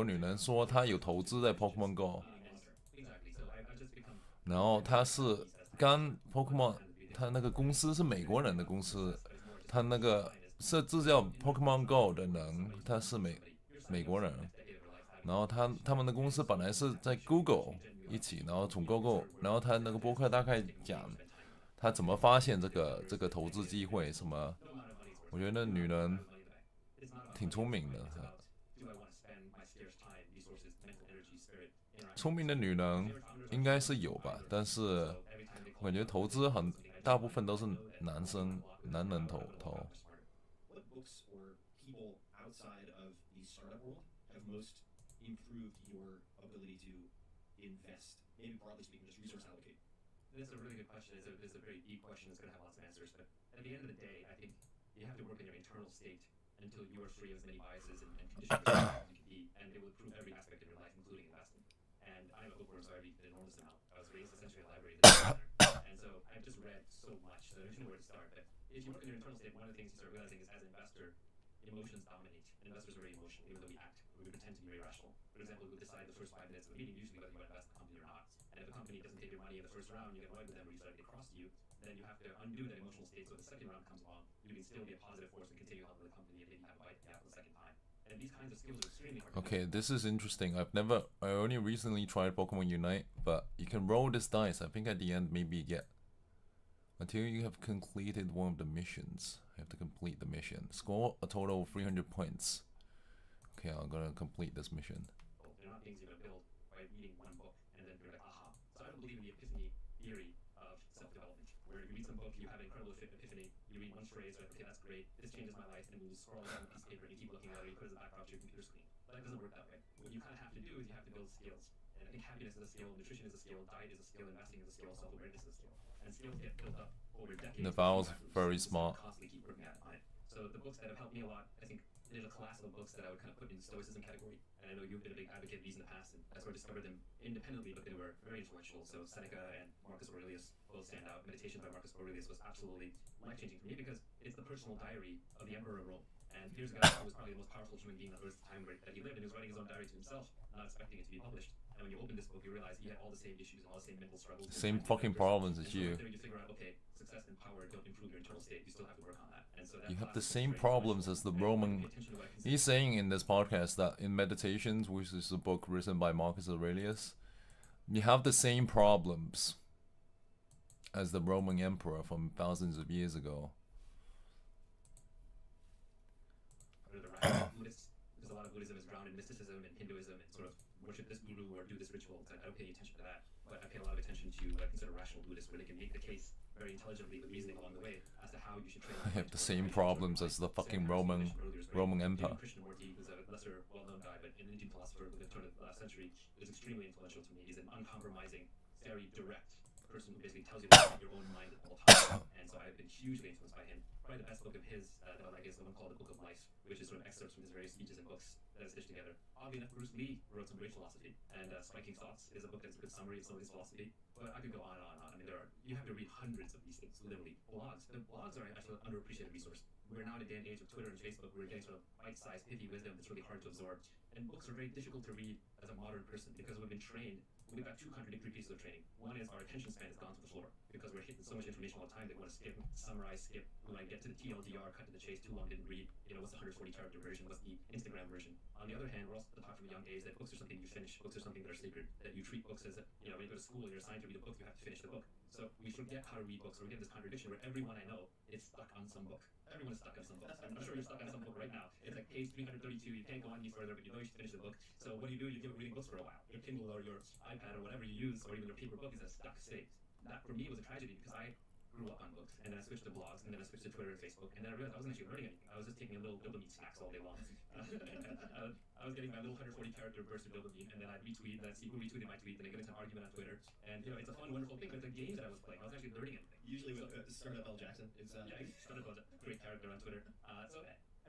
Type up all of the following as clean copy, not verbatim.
国女人说她有投资在 Pokemon Go，然后她是刚 Pokemon，她那个公司是美国人的公司，她那个设置叫 Pokemon Go 的人，他是美国人，然后他们的公司本来是在 Google 一起，然后从 Google，然后他那个博客大概讲他怎么发现这个投资机会什么，我觉得女人挺聪明的，聪明的女人应该是有吧，但是我感觉投资大部分都是男人投。That's a really good question. It's a very deep question. It's going to have lots of answers. But at the end of the day, I think you have to work in your internal state until you are free of as many biases and conditions as you can be, and it will improve every aspect of your life, including investing. And I'm a bookworm, so I read an enormous amount. I was raised essentially in a library and so I've just read so much that I don't know where to start. But if you work in your internal state, one of the things you start realizing is as an investor, emotions dominate. Investors are very emotional, even though we act, we pretend to be very rational. For example, we decide the first 5 minutes of a meeting usually whether you invest in the company or not. And if a company doesn't take your money in the first round, you get annoyed with them or you start to get cross to you, then you have to undo that emotional state so the second round comes along, you can still be a positive force and continue helping the company and maybe have a bite at the apple the second time. And these kinds of skills are extremely hard to Okay, this is interesting. I only recently tried Pokemon Unite, but you can roll this dice. I think at the end maybe you get until you have completed one of the missions. You have to complete the mission. Score a total of 300 points. Okay, I'm gonna complete this mission. They're not things you're going to build by reading one book and then you're like, aha. So I don't believe in the epiphany theory of self-development, where you read some book, you have an incredible epiphany, you read one phrase, you're like, okay, that's great, this changes my life, and then you scroll down a piece of paper and you keep looking at it, you put it as a backdrop to your computer screen. But it doesn't work that way. What you kind of have to do is you have to build skills. And I think happiness is a skill, nutrition is a skill, diet is a skill, investing is a skill, self-awareness is a skill. And skills get built up over decades. Naval's very smart. Constantly keep working on it. So the books that have helped me a lot, I think there's a class of books that I would kind of put in the stoicism category. And I know you've been a big advocate of these in the past, and I sort of discovered them independently, but they were very influential. So Seneca and Marcus Aurelius both stand out. Meditation by Marcus Aurelius was absolutely life-changing for me because it's the personal diary of the Emperor of Rome. And here's a guy who was probably the most powerful human being on earth at the time that he lived, and he was writing his own diary to himself, not expecting it to be published. And when you open this book, you realize he had all the same issues and all the same mental struggles. Same fucking problems as you. There you figure out, okay, success and power don't improve your internal state. You still have to work on that. And so You have the same problems as the Roman. He's saying in this podcast that in Meditations, which is a book written by Marcus Aurelius, you have the same problems as the Roman emperor from thousands of years ago. Because a lot of Buddhism is grounded in mysticism and Hinduism and sort of worship this guru or do this ritual. I don't pay any attention to that, but I pay a lot of attention to what I consider rational Buddhists, where they can make the case very intelligently with reasoning along the way as to how you should train. I have the same problems as the fucking Roman emperor. Krishnamurti, who's a lesser, well-known guy, but an Indian philosopher who lived turn of the last century, is extremely influential to me. He's an uncompromising, very direct person who basically tells you to your own mind at all times. And so I've been hugely influenced by him. Probably the best book of his that I like is the one called The Book of Life, which is sort of excerpts from his various speeches and books that are stitched together. Oddly enough, Bruce Lee wrote some great philosophy, and Striking Thoughts is a book that's a good summary of some of his philosophy. But I could go on and on and on. I mean, you have to read hundreds of these things, literally. Blogs. The blogs are actually an underappreciated resource. We're now in a day and age of Twitter and Facebook. We're getting sort of bite-sized, pithy wisdom that's really hard to absorb. And books are very difficult to read as a modern person because we've been trained. We've got two contradictory pieces of training. One is our attention span has gone to the floor because we're hitting so much information all the time that we want to skip, summarize, skip. We want to get to the TLDR, cut to the chase, too long, didn't read. You know, what's the 140 character version? What's the Instagram version? On the other hand, we're also taught from a young age that books are something you finish. Books are something that are sacred. That you treat books as, you know, when you go to school and you're assigned to read a book, you have to finish the book. So we forget how to read books, or we get this contradiction where everyone I know is stuck on some book. Everyone is stuck on some book. I'm sure you're stuck on some book right now. It's like page 332. You can't go on any further, but you know you should finish the book. So what do? You give up reading books for a while. Your Kindle or your iPad or whatever you use, or even your paper book, is a stuck state. That for me was a tragedy because I grew up on books, and then I switched to blogs, and then I switched to Twitter and Facebook, and then I realized I wasn't actually learning anything. I was just taking a little dopamine snacks all day long. I was getting my little 140 character burst of dopamine, and then I'd retweet, and I'd see who retweeted my tweet, and I get into an argument on Twitter, and you know, it's a fun, wonderful thing, but it's a game that I was playing. I was actually learning anything. Usually with Startup L. Jackson. It's yeah, Startup L. Great character on Twitter. So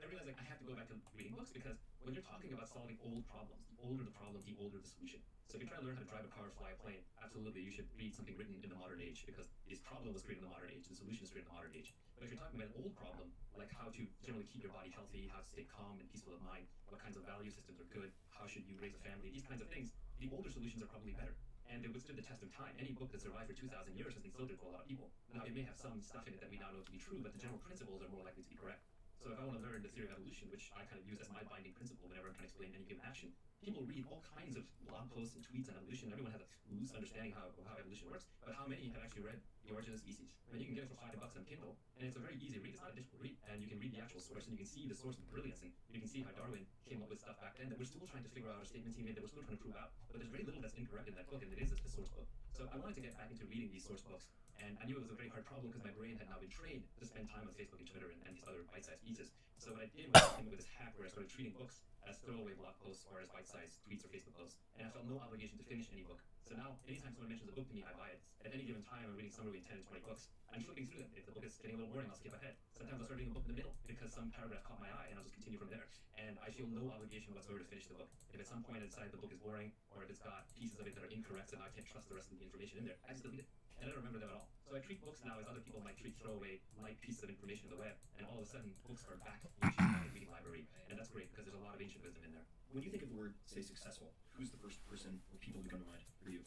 I realized like I have to go back to reading books because when you're talking about solving old problems, the older the problem, the older the solution. So if you're trying to learn how to drive a car or fly a plane, absolutely you should read something written in the modern age because this problem was created in the modern age, the solution is created in the modern age. But if you're talking about an old problem, like how to generally keep your body healthy, how to stay calm and peaceful of mind, what kinds of value systems are good, how should you raise a family, these kinds of things, the older solutions are probably better. And they withstood the test of time. Any book that survived for 2,000 years has been filtered for a lot of people. Now, it may have some stuff in it that we now know to be true, but the general principles are more likely to be correct. So if I want to learn the theory of evolution, which I kind of use as my binding principle whenever I'm trying to explain any given action, people read all kinds of blog posts and tweets on evolution. Everyone has a loose understanding of how evolution works, but how many have actually read The Origin of Species? I mean, you can get it for $5 on Kindle, and it's a very easy read. It's not a difficult read, and you can read the actual source, and you can see the source of brilliance, and you can see how Darwin came up with stuff back then that we're still trying to figure out, or statements he made that we're still trying to prove out. But there's very little that's incorrect in that book, and it is a source book. So I wanted to get back into reading these source books, and I knew it was a very hard problem because my brain had now been trained to spend time on Facebook and Twitter and these other bite-sized pieces. So what I did was I came up with this hack where I started treating books as throwaway blog posts or as bite-sized tweets or Facebook posts, and I felt no obligation to finish any book. So now, anytime someone mentions a book to me, I buy it. At any given time, I'm reading somewhere between 10 and 20 books. I'm flipping through them. If the book is getting a little boring, I'll skip ahead. Sometimes I'll start reading a book in the middle because some paragraph caught my eye, and I'll just continue from there. And I feel no obligation whatsoever to finish the book. If at some point I decide the book is boring, or if it's got pieces of it that are incorrect and I can't trust the rest of the information in there, I just delete it. And I don't remember them at all. So I treat books now as other people might treat throwaway light pieces of information on the web, and all of a sudden, books are back into my reading library, and that's great because there's a lot of ancient wisdom in there. When you think of the word, say, successful, who's the first person or people who come to mind for you?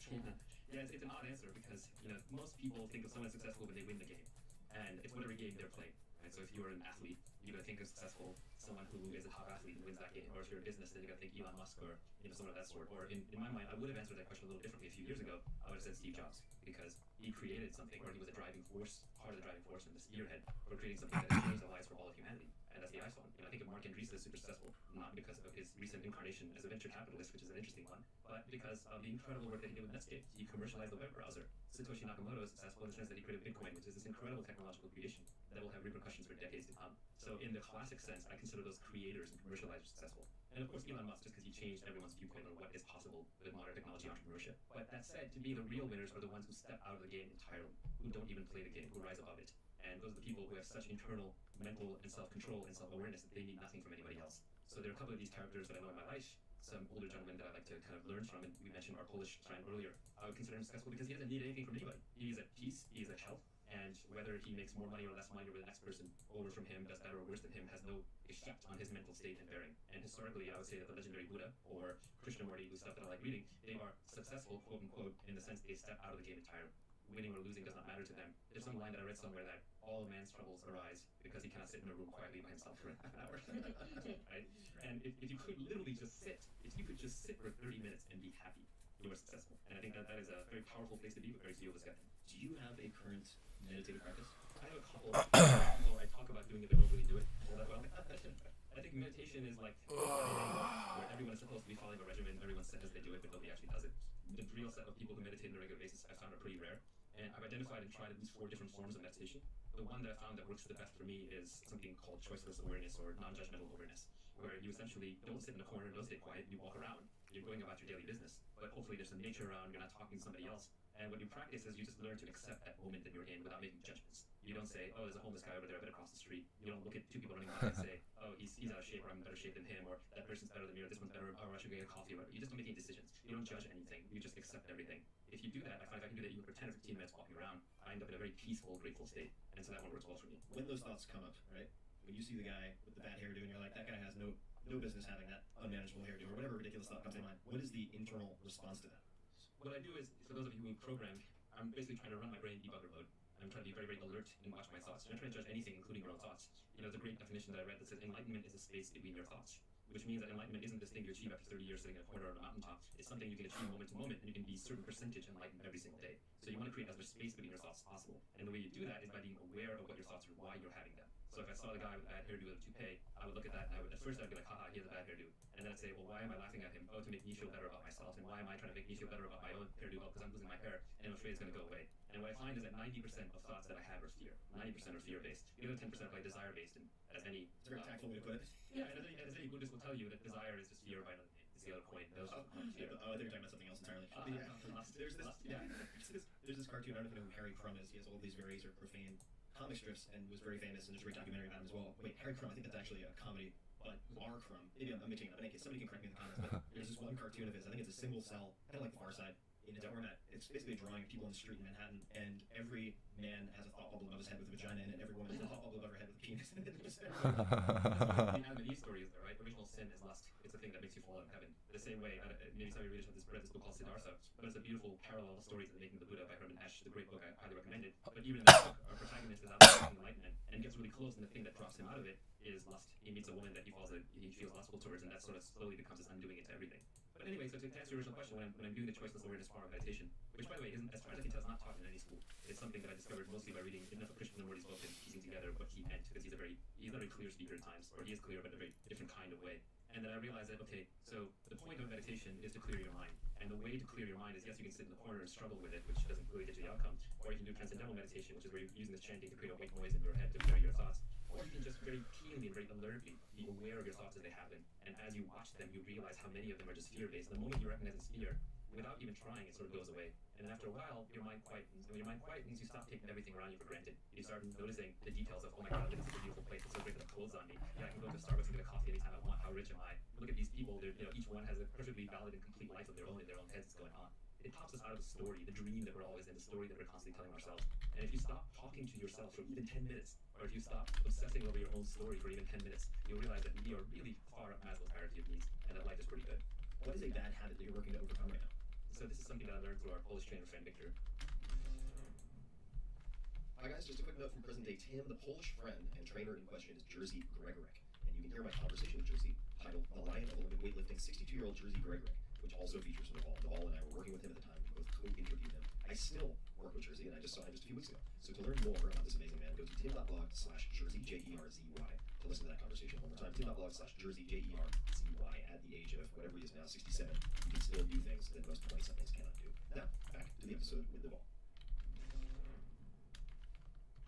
Yeah, it's an odd answer because most people think of someone successful when they win the game, and it's whatever game they're playing. Right? So if you're an athlete, you're gonna think of successful someone who is a top athlete and wins that game. Or if you're a business, then you're gonna think Elon Musk or someone of that sort. Or in my mind, I would have answered that question a little differently a few years ago. I would have said Steve Jobs because he created something, or he was a driving force, part of the driving force, and the spearhead for creating something that changed the lives for all of humanity. And that's the iPhone. I think of Mark Andreessen as super successful, not because of his recent incarnation as a venture capitalist, which is an interesting one, but because of the incredible work that he did with Netscape. He commercialized the web browser. Satoshi Nakamoto is successful in the sense that he created Bitcoin, which is this incredible technological creation that will have repercussions for decades to come. So in the classic sense, I consider those creators and commercializers successful. And of course, Elon Musk, just because he changed everyone's viewpoint on what is possible with modern technology entrepreneurship. But that said, to me, the real winners are the ones who step out of the game entirely, who don't even play the game, who rise above it. And those are the people who have such internal mental and self-control and self-awareness that they need nothing from anybody else. So there are a couple of these characters that I know in my life, some older gentlemen that I like to kind of learn from, and we mentioned our Polish friend earlier. I would consider him successful because he doesn't need anything from anybody. He's at peace, he's at health, and whether he makes more money or less money, or the next person over from him does better or worse than him, has no effect on his mental state and bearing. And historically, I would say that the legendary Buddha or Krishnamurti, whose stuff that I like reading, they are successful, quote unquote, in the sense they step out of the game entirely. Winning or losing does not matter to them. There's some line that I read somewhere that all man's troubles arise because he cannot sit in a room quietly by himself for half an hour. Right? And if you could literally just sit, if you could just sit for 30 minutes and be happy, you are successful. And I think that that is a very powerful place to be, but very few of us get there. Do you have a current meditative practice? I have a couple of people I talk about doing it, but don't really do it all that well. I think meditation is like where everyone is supposed to be following a regimen, everyone says they do it, but nobody actually does it. The real set of people who meditate on a regular basis I found are pretty rare. And I've identified and tried at least 4 different forms of meditation. The one that I found that works the best for me is something called choiceless awareness or non-judgmental awareness, where you essentially don't sit in a corner, don't stay quiet, you walk around. You're going about your daily business, but hopefully there's some nature around, you're not talking to somebody else. And what you practice is you just learn to accept that moment that you're in without making judgments. You don't say, oh, there's a homeless guy over there, I better cross the street. You don't look at 2 people running by and say, oh, he's out of shape, or I'm in better shape than him, or that person's better than me, or this one's better, or I should get a coffee, or whatever. You just don't make any decisions. You don't judge anything. You just accept everything. If you do that, I find if I can do that even for 10 or 15 minutes walking around, I end up in a very peaceful, grateful state. And so that one works well for me. When those thoughts come up, right? When you see the guy with the bad hairdo and you're like, that guy has no business having that unmanageable hairdo, or whatever ridiculous thought comes to mind, what is the internal response to that? What I do is, for those of you who program, I'm basically trying to run my brain debugger mode. I'm trying to be very, very alert and watch my thoughts. I'm not trying to judge anything, including your own thoughts. There's a great definition that I read that says enlightenment is a space between your thoughts, which means that enlightenment isn't this thing you achieve after 30 years sitting in a corner on a mountaintop. It's something you can achieve moment to moment, and you can be a certain percentage enlightened every single day. So you want to create as much space between your thoughts as possible. And the way you do that is by being aware of what your thoughts are, why you're having them. So if I saw the guy with a bad hairdo with a toupee, I would look at that and at first I'd be like, haha, he has a bad hairdo. And then I'd say, well, why am I laughing at him? Oh, to make me feel better about myself. And why am I trying to make me feel better about my own hairdo? Oh, because I'm losing my hair and I'm afraid it's going to go away. And what I find is that 90% of thoughts that I have are fear. 90% are fear-based. The other 10% are like desire-based. And as any... It's a very tactful way to put it. Yeah, and as any Buddhist will tell you, that desire is just fear by another. It's the other coin. Those are fear. Oh, I think you're talking about something else entirely. There's this cartoon, I don't know who Harry Crumb is. He has all these very sort of profane comic strips and was very famous, and there's a great documentary about him as well. Wait, Harry Crumb, I think that's actually a comedy, but R. Crumb, maybe I'm mixing it up. In any case, somebody can correct me in the comments, but there's this one cartoon of his, I think it's a single cell, kind of like Far Side, in a format. It's basically a drawing of people on the street in Manhattan, and every man has a thought bubble above his head with a vagina in it, and every woman has a thought bubble above her head with a penis. And just The Adam and Eve story is there, right? Original sin is lust. It's the thing that makes you fall out of heaven. The same way, maybe some of your readers have read this book called Siddhartha, but it's a beautiful parallel story to the making of the Buddha by Herman Esch. It's a great book. I highly recommend it. But even in that book, our protagonist is out of enlightenment and gets really close, and the thing that drops him out of it is lust. He meets a woman that he feels lustful towards, and that sort of slowly becomes his undoing into everything. But anyway, so to answer your original question, when I'm doing the choiceless awareness form of meditation, which by the way, isn't, as far as I can tell, is not taught in any school. It's something that I discovered mostly by reading enough of Krishnamurti's book and piecing together what he meant, because he's not a very clear speaker at times, or he is clear but in a very different kind of way. And then I realized that, okay, so the point of meditation is to clear your mind. And the way to clear your mind is, yes, you can sit in the corner and struggle with it, which doesn't really get you the outcome. Or you can do transcendental meditation, which is where you're using this chanting to create a white noise in your head to clear your thoughts. Or you can just very keenly and very alertly be aware of your thoughts as they happen. And as you watch them, you realize how many of them are just fear-based. The moment you recognize it's fear, without even trying, it sort of goes away. And then after a while, your mind quietens. And when your mind quietens, you stop taking everything around you for granted. You start noticing the details of, oh my god, this is a beautiful place. It's so great that the clothes on me. Yeah, I can go to Starbucks and get a coffee anytime I want. How rich am I? Look at these people. Each one has a perfectly valid and complete life of their own in their own heads going on. It pops us out of the story, the dream that we're always in, the story that we're constantly telling ourselves. And if you stop talking to yourself for even 10 minutes, or if you stop obsessing over your own story for even 10 minutes, you'll realize that we are really far up Maslow's hierarchy of needs, and that life is pretty good. What is a bad habit that you're working to overcome right now? So this is something that I learned through our Polish trainer friend Victor. Hi guys, just a quick note from present day Tim. The Polish friend and trainer in question is Jerzy Gregorek, and you can hear my conversation with Jerzy, titled "The Lion of Olympic Weightlifting," 62-year-old Jerzy Gregorek, which also features Naval. Naval and I were working with him at the time. We both co-interviewed him. I still work with Jerzy, and I just saw him just a few weeks ago. So to learn more about this amazing man, go to tim.blog/Jerzy, J-E-R-Z-Y, to listen to that conversation one more time. tim.blog/Jerzy, J-E-R-Z-Y. At the age of whatever he is now, 67, you can still do things that most 20-somethings cannot do. Now, back to the episode with Naval.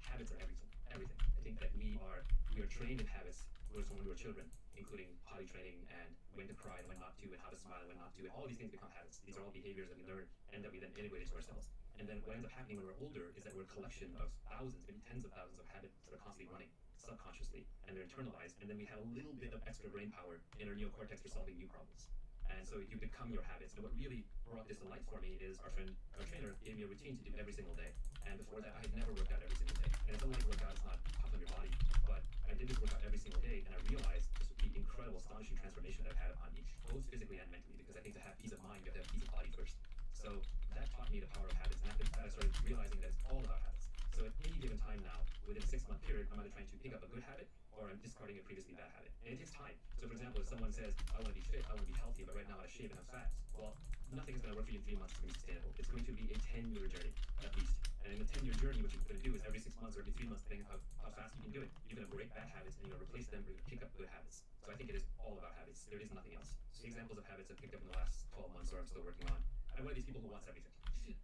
Habits are everything. Everything. I think that we are trained in habits when we were children, including potty training and when to cry and when not to, and how to smile and when not to. And all these things become habits. These are all behaviors that we learn and that we then integrate into ourselves. And then what ends up happening when we're older is that we're a collection of thousands, maybe tens of thousands of habits that are constantly running subconsciously, and they're internalized, and then we have a little bit of extra brain power in our neocortex for solving new problems. And so you become your habits. And what really brought this to light for me is our trainer gave me a routine to do every single day. And before that, I had never worked out every single day. And it's a light workout, it's not tough on your body, but I did this workout every single day, and I realized just the incredible, astonishing transformation that I've had upon me, both physically and mentally, because I think to have peace of mind, you have to have peace of body first. So that taught me the power of habits, and after that, I started realizing that it's all about habits. So at any given time now, within a 6-month period, I'm either trying to pick up a good habit, or I'm discarding a previously bad habit. And it takes time. So for example, if someone says, I want to be fit, I want to be healthy, but right now I shave and I'm fat, well, nothing is going to work for you in 3 months to be sustainable. It's going to be a 10-year journey, at least. And in the 10-year journey, what you're going to do is every 6 months or every 3 months, depending on how fast you can do it, you're going to break bad habits and you're going to replace them, or you're going to pick up good habits. So I think it is all about habits. There is nothing else. So examples of habits I've picked up in the last 12 months, or I'm still working on. I'm one of these people who wants everything.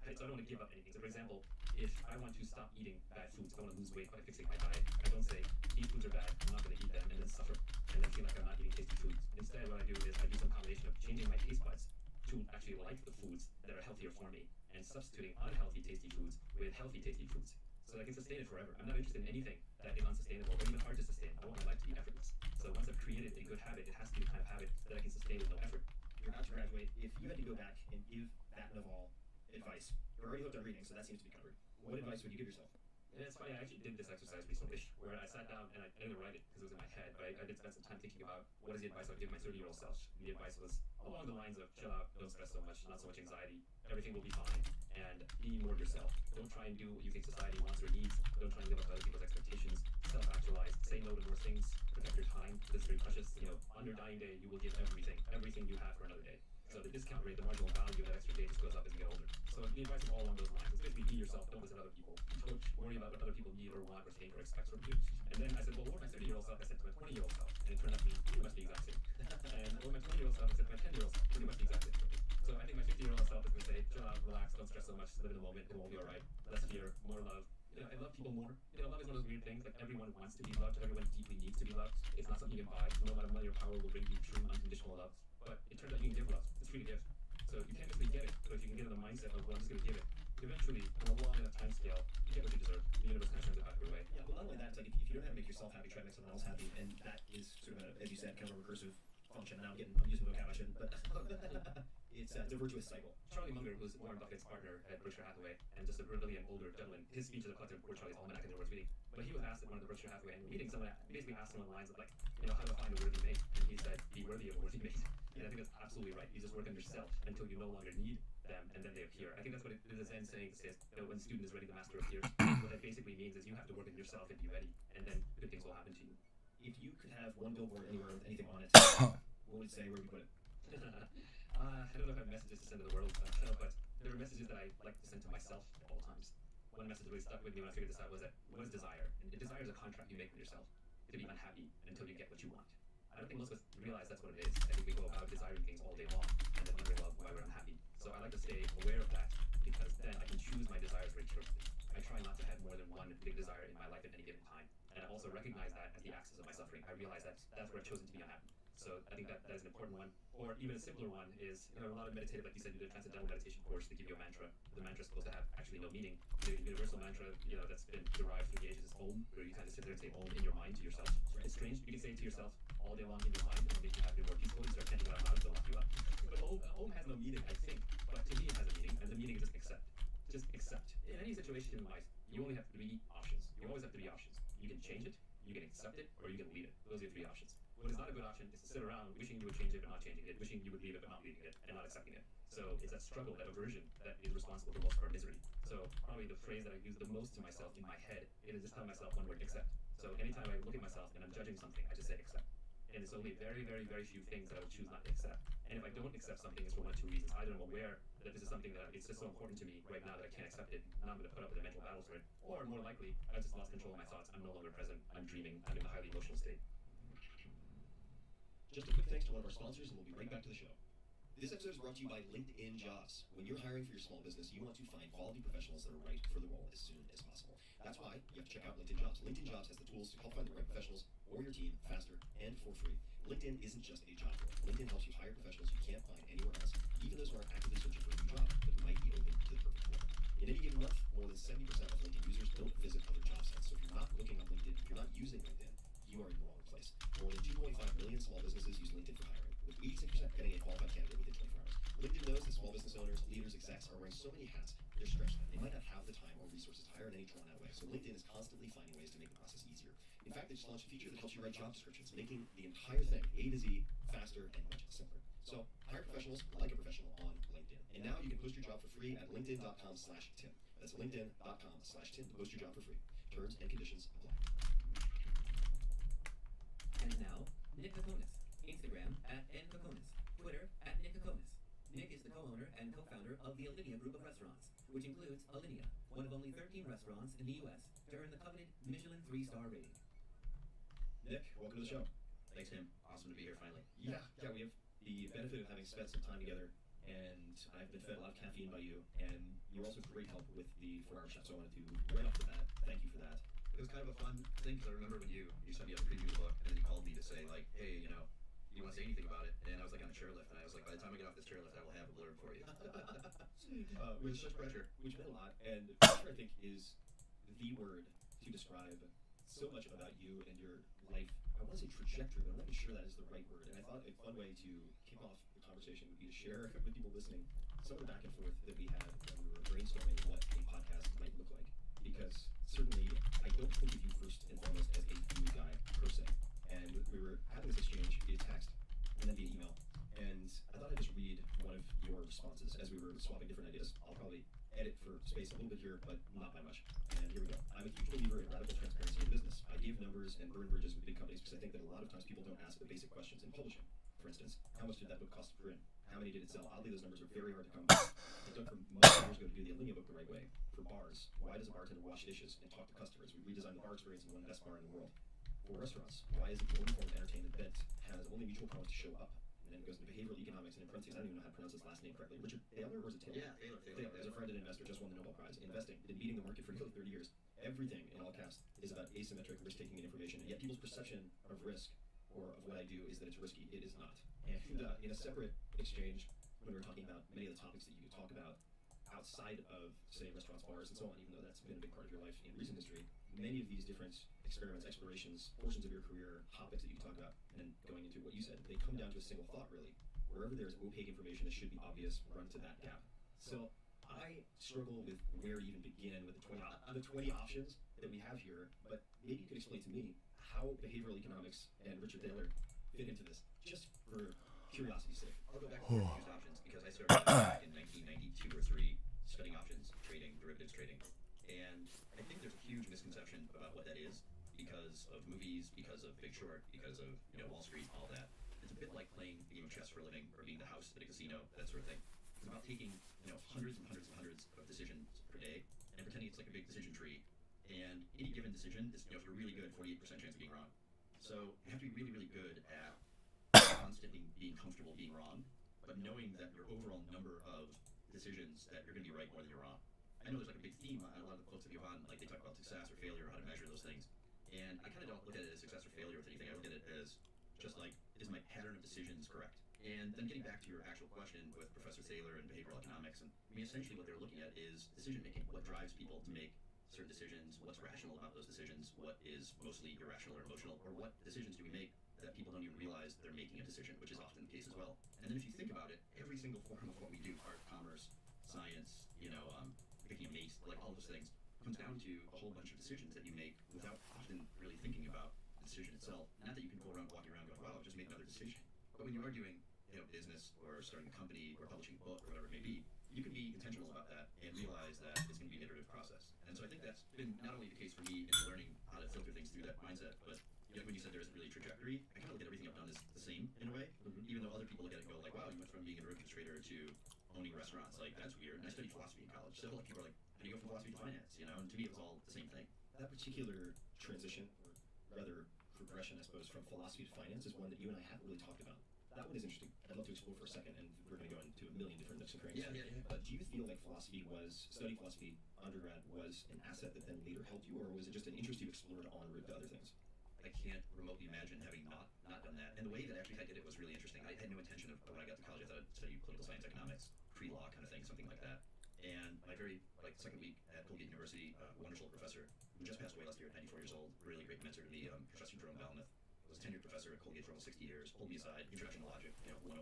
Right? So I don't want to give up anything. So for example, if I want to stop eating bad foods, I want to lose weight by fixing my diet, I don't say, these foods are bad, I'm not going to eat them, and then suffer, and then feel like I'm not eating tasty foods. Instead, what I do is I do some combination of changing my taste buds to actually like the foods that are healthier for me, and substituting unhealthy tasty foods with healthy tasty foods, so that I can sustain it forever. I'm not interested in anything that is unsustainable or even hard to sustain. I want my life to be effortless. So once I've created a good habit, it has to be the kind of habit that I can sustain with no effort. You're about to graduate. If you had to go back and give that Naval advice, you're already hooked on reading, so that seems to be covered. What advice would you give yourself? And it's funny, I actually did this exercise recently, where I sat down and I didn't write it because it was in my head, but I did spend some time thinking about what is the advice I would give my 30-year-old self. The advice was along the lines of chill out, don't stress so much, not so much anxiety, everything will be fine, and be more yourself. Don't try and do what you think society wants or needs. Don't try and live up to other people's expectations. Self-actualize, say no to more things, protect your time. This is very precious. On your dying day, you will give everything you have for another day. So the discount rate, the marginal value of that extra day just goes up as you get older. So the advice is all along those lines. It's basically be yourself, don't listen to other people. Don't worry about what other people need or want or think or expect from you. And then I said, well, what my 30-year-old self I said to my 20-year-old self? And it turned out to be pretty much the exact same. And what my 20-year-old self I said to my 10-year-old self, pretty much the exact same. So I think my 50-year-old self is going to say, chill out, relax, don't stress so much, live in the moment, it will be alright. Less fear, more love. I love people more. Love is one of those weird things. Like everyone wants to be loved, everyone deeply needs to be loved. It's not something you can buy. No amount of money or power will bring you true, unconditional love. But it turns out you can give love. It's free to give. So you can't necessarily get it, but if you can get in the mindset of, well, I'm just going to give it, eventually, on a long enough time scale, you get what you deserve. The universe kind of sends it back your way. Yeah, well, not only that, it's like if you don't know how to make yourself happy, try to make someone else happy, and that is sort of a, as you said, kind of a recursive function. And I'm using vocab I shouldn't, but it's a virtuous cycle. Charlie Munger, who's Warren Buffett's partner at Berkshire Hathaway, and just a brilliant older gentleman, his speech is a collected Poor Charlie's Almanac in the words meeting. But he was asked at one of the Berkshire Hathaway annual meetings, someone basically asked him on the lines of like, how do I find a worthy mate? And he said, be worthy of a worthy mate. And I think that's absolutely right. You just work on yourself until you no longer need them, and then they appear. I think that's what the Zen saying says, that when the student is ready, the master appears. What that basically means is you have to work on yourself and be ready, and then good things will happen to you. If you could have one billboard anywhere with anything on it, what would it say? Where would you put it? I don't know if I have messages to send to the world, but there are messages that I like to send to myself at all times. One message that really stuck with me when I figured this out was that what is desire? And desire is a contract you make with yourself to be unhappy until you get what you want. I don't think most of us realize that's what it is. I think we go about desiring things all day long and then wondering why we're unhappy. So I like to stay aware of that because then I can choose my desires very carefully. I try not to have more than one big desire in my life at any given time. And I also recognize that as the axis of my suffering. I realize that that's where I've chosen to be unhappy. So I think that is an important one. Or even a simpler one is, a lot of meditative, like you said, you did a transcendental meditation course, they give you a mantra. The mantra is supposed to have actually no meaning. The universal mantra, that's been derived through the ages is Om, where you kind of sit there and say Om in your mind to yourself. It's strange. You can say it to yourself all day long in your mind, and it'll make you happy, more peaceful. You start chanting it out loud, it'll lock you up. But Om has no meaning, I think. But to me, it has a meaning, and the meaning is just accept. Just accept. In any situation in life, you only have 3 options. You always have 3 options. You can change it, you can accept it, or you can leave it. Those are your 3 options. What is not a good option is to sit around wishing you would change it but not changing it, wishing you would leave it but not leaving it, and not accepting it. So it's that struggle, that aversion, that is responsible for most of our misery. So probably the phrase that I use the most to myself in my head is just telling myself one word, accept. So anytime I look at myself and I'm judging something, I just say accept. And it's only very, very, very few things that I will choose not to accept. And if I don't accept something, it's for one of 2 reasons. Either I'm aware that this is something that it's just so important to me right now that I can't accept it, and I'm going to put up with the mental battles for it. Or more likely, I've just lost control of my thoughts. I'm no longer present. I'm dreaming. I'm in a highly emotional state. Just a quick thanks to one of our sponsors, and we'll be right back to the show. This episode is brought to you by LinkedIn Jobs. When you're hiring for your small business, you want to find quality professionals that are right for the role as soon as possible. That's why you have to check out LinkedIn Jobs. LinkedIn Jobs has the tools to help find the right professionals for your team faster and for free. LinkedIn isn't just a job board. LinkedIn helps you hire professionals you can't find anywhere else, even those who aren't actively searching for a new job, but who might be open to the perfect role. In any given month, more than 70% of LinkedIn users don't visit other job sites. So if you're not looking on LinkedIn, if you're not using LinkedIn, you are in the wrong place. More than 2.5 million small businesses use LinkedIn for hiring, with 86% getting a qualified candidate within 24 hours. LinkedIn knows that small business owners, leaders, execs are wearing so many hats, they're stretched thin. They might not have the time or resources to hire in any drawn-out way. So LinkedIn is constantly finding ways to make the process easier. In fact, they just launched a feature that helps you write job descriptions, making the entire thing A to Z faster and much simpler. So hire professionals like a professional on LinkedIn. And now you can post your job for free at linkedin.com/Tim. That's linkedin.com/Tim to post your job for free. Terms and conditions apply. And now, Nick Kokonis. Instagram @nkokonis. Twitter @nickkokonis. Nick is the co-owner and co-founder of the Alinea Group of Restaurants, which includes Alinea, one of only 13 restaurants in the U.S. to earn the coveted Michelin 3-star rating. Nick, welcome to the show. Thanks, Tim. Awesome to be here finally. Yeah, we have the benefit of having spent some time together, and I've been fed a lot of caffeine by you, and you're also great help with the 4-Hour Chef, so I wanted to, right off the bat, thank you for that. It was kind of a fun thing because I remember when you sent me out to preview the book, and then you called me to say like, hey, you want to say anything about it? And I was like on a chairlift, and I was like, by the time I get off this chairlift, I will have a blurb for you. With such pressure, which meant a lot, and pressure I think is the word to describe so much about you and your life. I want to say trajectory, but I'm not even sure that is the right word. And I thought a fun way to kick off the conversation would be to share with people listening some of the back and forth that we had when we were brainstorming what a podcast might look like. Because certainly, I don't think of you first and foremost as a food guy per se. And we were having this exchange via text and then via email. And I thought I'd just read one of your responses as we were swapping different ideas. I'll probably edit for space a little bit here, but not by much. And here we go. I'm a huge believer in radical transparency in business. I give numbers and burn bridges with big companies because I think that a lot of times people don't ask the basic questions in publishing. For instance, how much did that book cost to print? How many did it sell? Oddly, those numbers are very hard to come by. I dug for months years ago to do the Alinea book the right way. For bars, why does a bartender wash dishes and talk to customers? We redesigned the bar experience and won the best bar in the world. For restaurants, why is it the only form of entertainment that has only mutual promise to show up? And then it goes into behavioral economics, and in parentheses, I don't even know how to pronounce his last name correctly. Richard Thaler, or is it Taylor? Yeah, Taylor. Taylor, as a friend and investor, just won the Nobel Prize. Investing, been beating the market for nearly 30 years. Everything, in all caps, is about asymmetric risk-taking and information, and yet people's perception of risk, or of what I do, is that it's risky. It is not. And in a separate exchange, when we were talking about many of the topics that you could talk about, outside of, say, restaurants, bars, and so on, even though that's been a big part of your life in recent history, many of these different experiments, explorations, portions of your career, topics that you talk about, and going into what you said, they come down to a single thought, really. Wherever there's opaque information that should be obvious, run to that gap. So I struggle with where to even begin with the 20 options that we have here, but maybe you could explain to me how behavioral economics and Richard Thaler fit into this, just for curiosity's sake. I'll go back to used options because I started back in 1992 or 3 studying options trading, derivatives trading. And I think there's a huge misconception about what that is because of movies, because of Big Short, because of Wall Street, all that. It's a bit like playing a game of chess for a living or being the house at a casino, that sort of thing. It's about taking hundreds and hundreds and hundreds of decisions per day and pretending it's like a big decision tree. And any given decision is, if you're really good, 48% chance of being wrong. So you have to be really, really good at constantly being comfortable being wrong, but knowing that your overall number of decisions that you're going to be right more than you're wrong. I know there's like a big theme on a lot of the quotes of Johan, like they talk about success or failure, how to measure those things. And I kind of don't look at it as success or failure with anything. I look at it as just like, is my pattern of decisions correct? And then getting back to your actual question with Professor Thaler and behavioral economics, and I mean, essentially what they're looking at is decision making. What drives people to make certain decisions? What's rational about those decisions? What is mostly irrational or emotional? Or what decisions do we make that people don't even realize they're making a decision, which is often the case as well. And then if you think about it, every single form of what we do, art, commerce, science, picking a mate, like all those things, comes down to a whole bunch of decisions that you make without often really thinking about the decision itself. Not that you can go around walking around going, wow, I've just made another decision. But when you are doing business or starting a company or publishing a book or whatever it may be, you can be intentional about that and realize that it's going to be an iterative process. And so I think that's been not only the case for me in learning how to filter things through that mindset, but when you said there isn't really a trajectory, I kind of look at everything I've done as the same in a way, even though other people look at it and go like, wow, you went from being a derivatives trader to owning restaurants. Like, that's weird. And I studied philosophy in college. So like, people are like, how do you go from philosophy to finance? And to me, it was all the same thing. That particular transition, or rather progression, I suppose, from philosophy to finance is one that you and I haven't really talked about. That one is interesting. I'd love to explore for a second, and we're going to go into a million different nooks and crannies. Yeah. But do you feel like studying philosophy undergrad was an asset that then later helped you, or was it just an interest you explored en route to other things? I can't remotely imagine having not done that. And the way that actually I did it was really interesting. I had no intention of, when I got to college, I thought I'd study political science, economics, pre-law kind of thing, something like that. And my very second week at Colgate University, a wonderful professor who just passed away last year at 94 years old, really great mentor to me, Professor Jerome Balmuth, was a tenured professor at Colgate for almost 60 years, pulled me aside, Introduction to Logic, 101,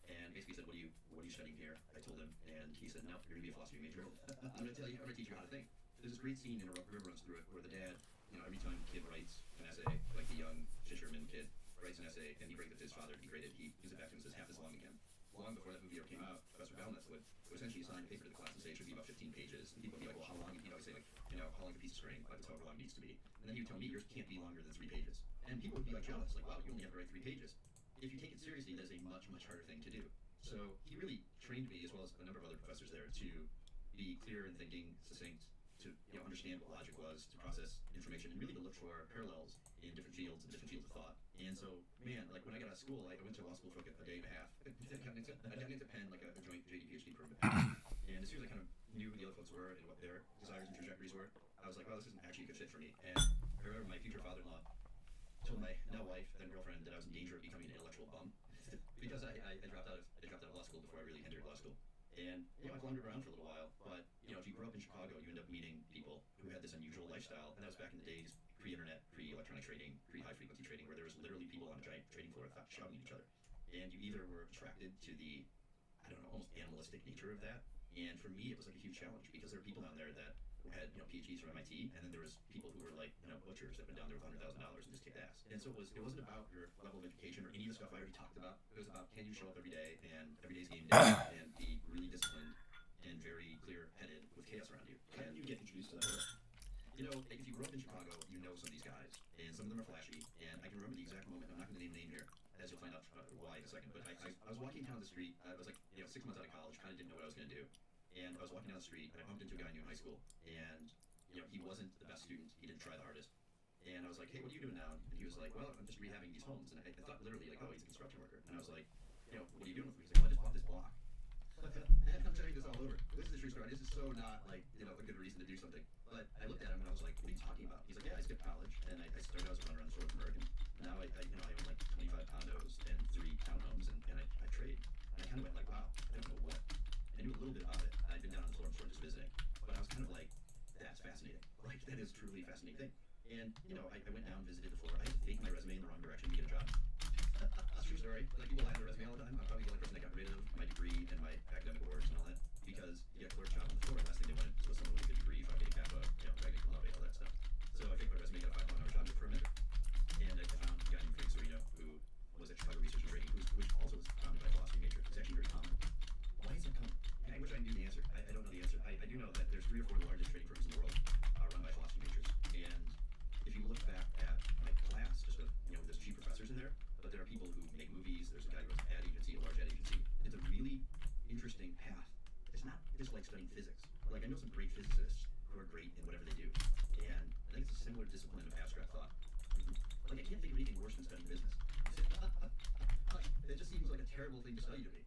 and basically said, what are you studying here? I told him, and he said, no, you're going to be a philosophy major. I'm going to teach you how to think. There's this great scene in A River Runs Through It where the dad, every time the kid writes an essay, like the young Shisherman kid writes an essay and he breaks it to his father to be graded, he gives it back to him and says, half as long again. Long before that movie ever came out, Professor Balmuth would essentially assign a paper to the class and say it should be about 15 pages. And people would be like, well, how long? And he'd always say, like, how long a piece of string, like, that's however long it needs to be. And then he would tell me, yours can't be longer than 3 pages. And people would be like jealous, like, wow, you only have to write 3 pages. If you take it seriously, that is a much, much harder thing to do. So he really trained me, as well as a number of other professors there, to be clear in thinking, succinct, to understand what logic was, to process information, and really to look for parallels in different fields and different fields of thought. And so, man, like when I got out of school, I went to law school for like a day and a half. I got into Penn, like a joint JD PhD program. And as soon as I kind of knew who the other folks were and what their desires and trajectories were, I was like, well, this isn't actually a good fit for me. And I remember my future father-in-law told my now wife, then girlfriend, that I was in danger of becoming an intellectual bum because I dropped out of law school before I really entered law school. And I wandered around for a little while, but if you grew up in Chicago, you end up meeting people who had this unusual lifestyle, and that was back in the days pre-internet, pre-electronic trading, pre-high frequency trading, where there was literally people on a giant trading floor shouting at each other. And you either were attracted to the, almost animalistic nature of that, and for me it was like a huge challenge because there were people down there that had PhDs from MIT, and then there was people who were like butchers that went down there with $100,000 and just kicked ass. And so it wasn't about your level of education or any of the stuff I already talked about. It was about, can you show up every day and every day's game day and be really disciplined and very clear-headed with chaos around you. How did you get introduced to that work? If you grew up in Chicago, you know some of these guys, and some of them are flashy. And I can remember the exact moment. I'm not going to name a name here, as you'll find out why in a second. But I was walking down the street. I was like 6 months out of college, kind of didn't know what I was going to do. And I was walking down the street, and I bumped into a guy I knew in high school. And he wasn't the best student. He didn't try the hardest. And I was like, hey, what are you doing now? And he was like, well, I'm just rehabbing these homes. And I thought literally like, oh, he's a construction worker. And I was like, what are you doing with me? He's like, well, I just bought this block. And I'm telling you this all over. This is a true story. This is so not like, a good reason to do something. But I looked at him and I was like, what are you talking about? He's like, yeah, I skipped college. And I started out as a runner on the Source American. Now I own like 25 condos and 3 townhomes and I trade. And I kind of went like, wow, I don't know what. I knew a little bit about it. I'd been down on the visiting. But I was kind of like, that's fascinating. Like, that is truly a fascinating thing. And, you know, I went down, visited the floor. I had to fake my resume in the wrong direction to get a job. True story. Like, people lie on their resume all the time. I'm probably the only person that got rid of my degree and my academic awards and all that, because you get a clerk job on the floor. The last thing they wanted was someone with a good degree, Phi Beta Kappa, you know, magna cum laude, all that stuff. So I faked my resume, got a 5-hour job just for a mentor. And I found a guy named Frank Serino, who was at Chicago Research and Rating, which also was founded by a philosophy major. It's actually very common. Why is that common? I wish I knew the answer. I don't know the answer. I do know that there's 3 or 4 of the largest trading firms in the world run by philosophy majors. And if you look back at my class, just with, you know, there's chief professors in there, but there are people who make movies. There's a guy who runs an ad agency, a large ad agency. It's a really interesting path. It's not just like studying physics. Like, I know some great physicists who are great in whatever they do. And I think it's a similar discipline of abstract thought. Like, I can't think of anything worse than studying business. It just seems like a terrible thing to study to me.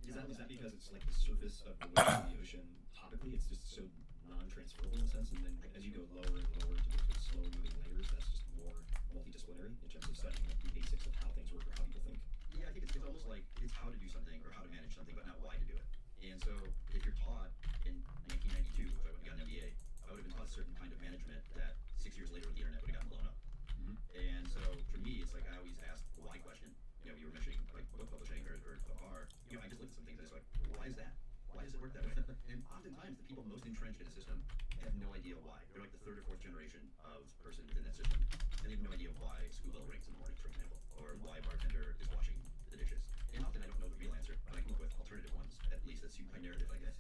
Is that because it's like the surface of the waves of the ocean topically? It's just so non-transferable in a sense, and then as you go lower and lower to get to slow moving layers, that's just more multidisciplinary in terms of studying like, the basics of how things work or how people think. Yeah, I think it's almost like it's how to do something or how to manage something, but not why to do it. And so if you're taught in 1992, if I would have gotten an MBA, I would have been taught a certain kind of management that 6 years later the internet would have gotten blown up. Mm-hmm. And so for me, it's like I always ask the why question. You know, you were mentioning like book publishing or a bar. You know, I just looked at some things and it's like, why is that? Why does it work that way? And oftentimes the people most entrenched in a system have no idea why. They're like the 3rd or 4th generation of person within that system. And they have no idea why school bell rings in the morning, for example, or why bartender is washing the dishes. And often I don't know the real answer, but I come up with alternative ones, at least that suit my narrative, I guess.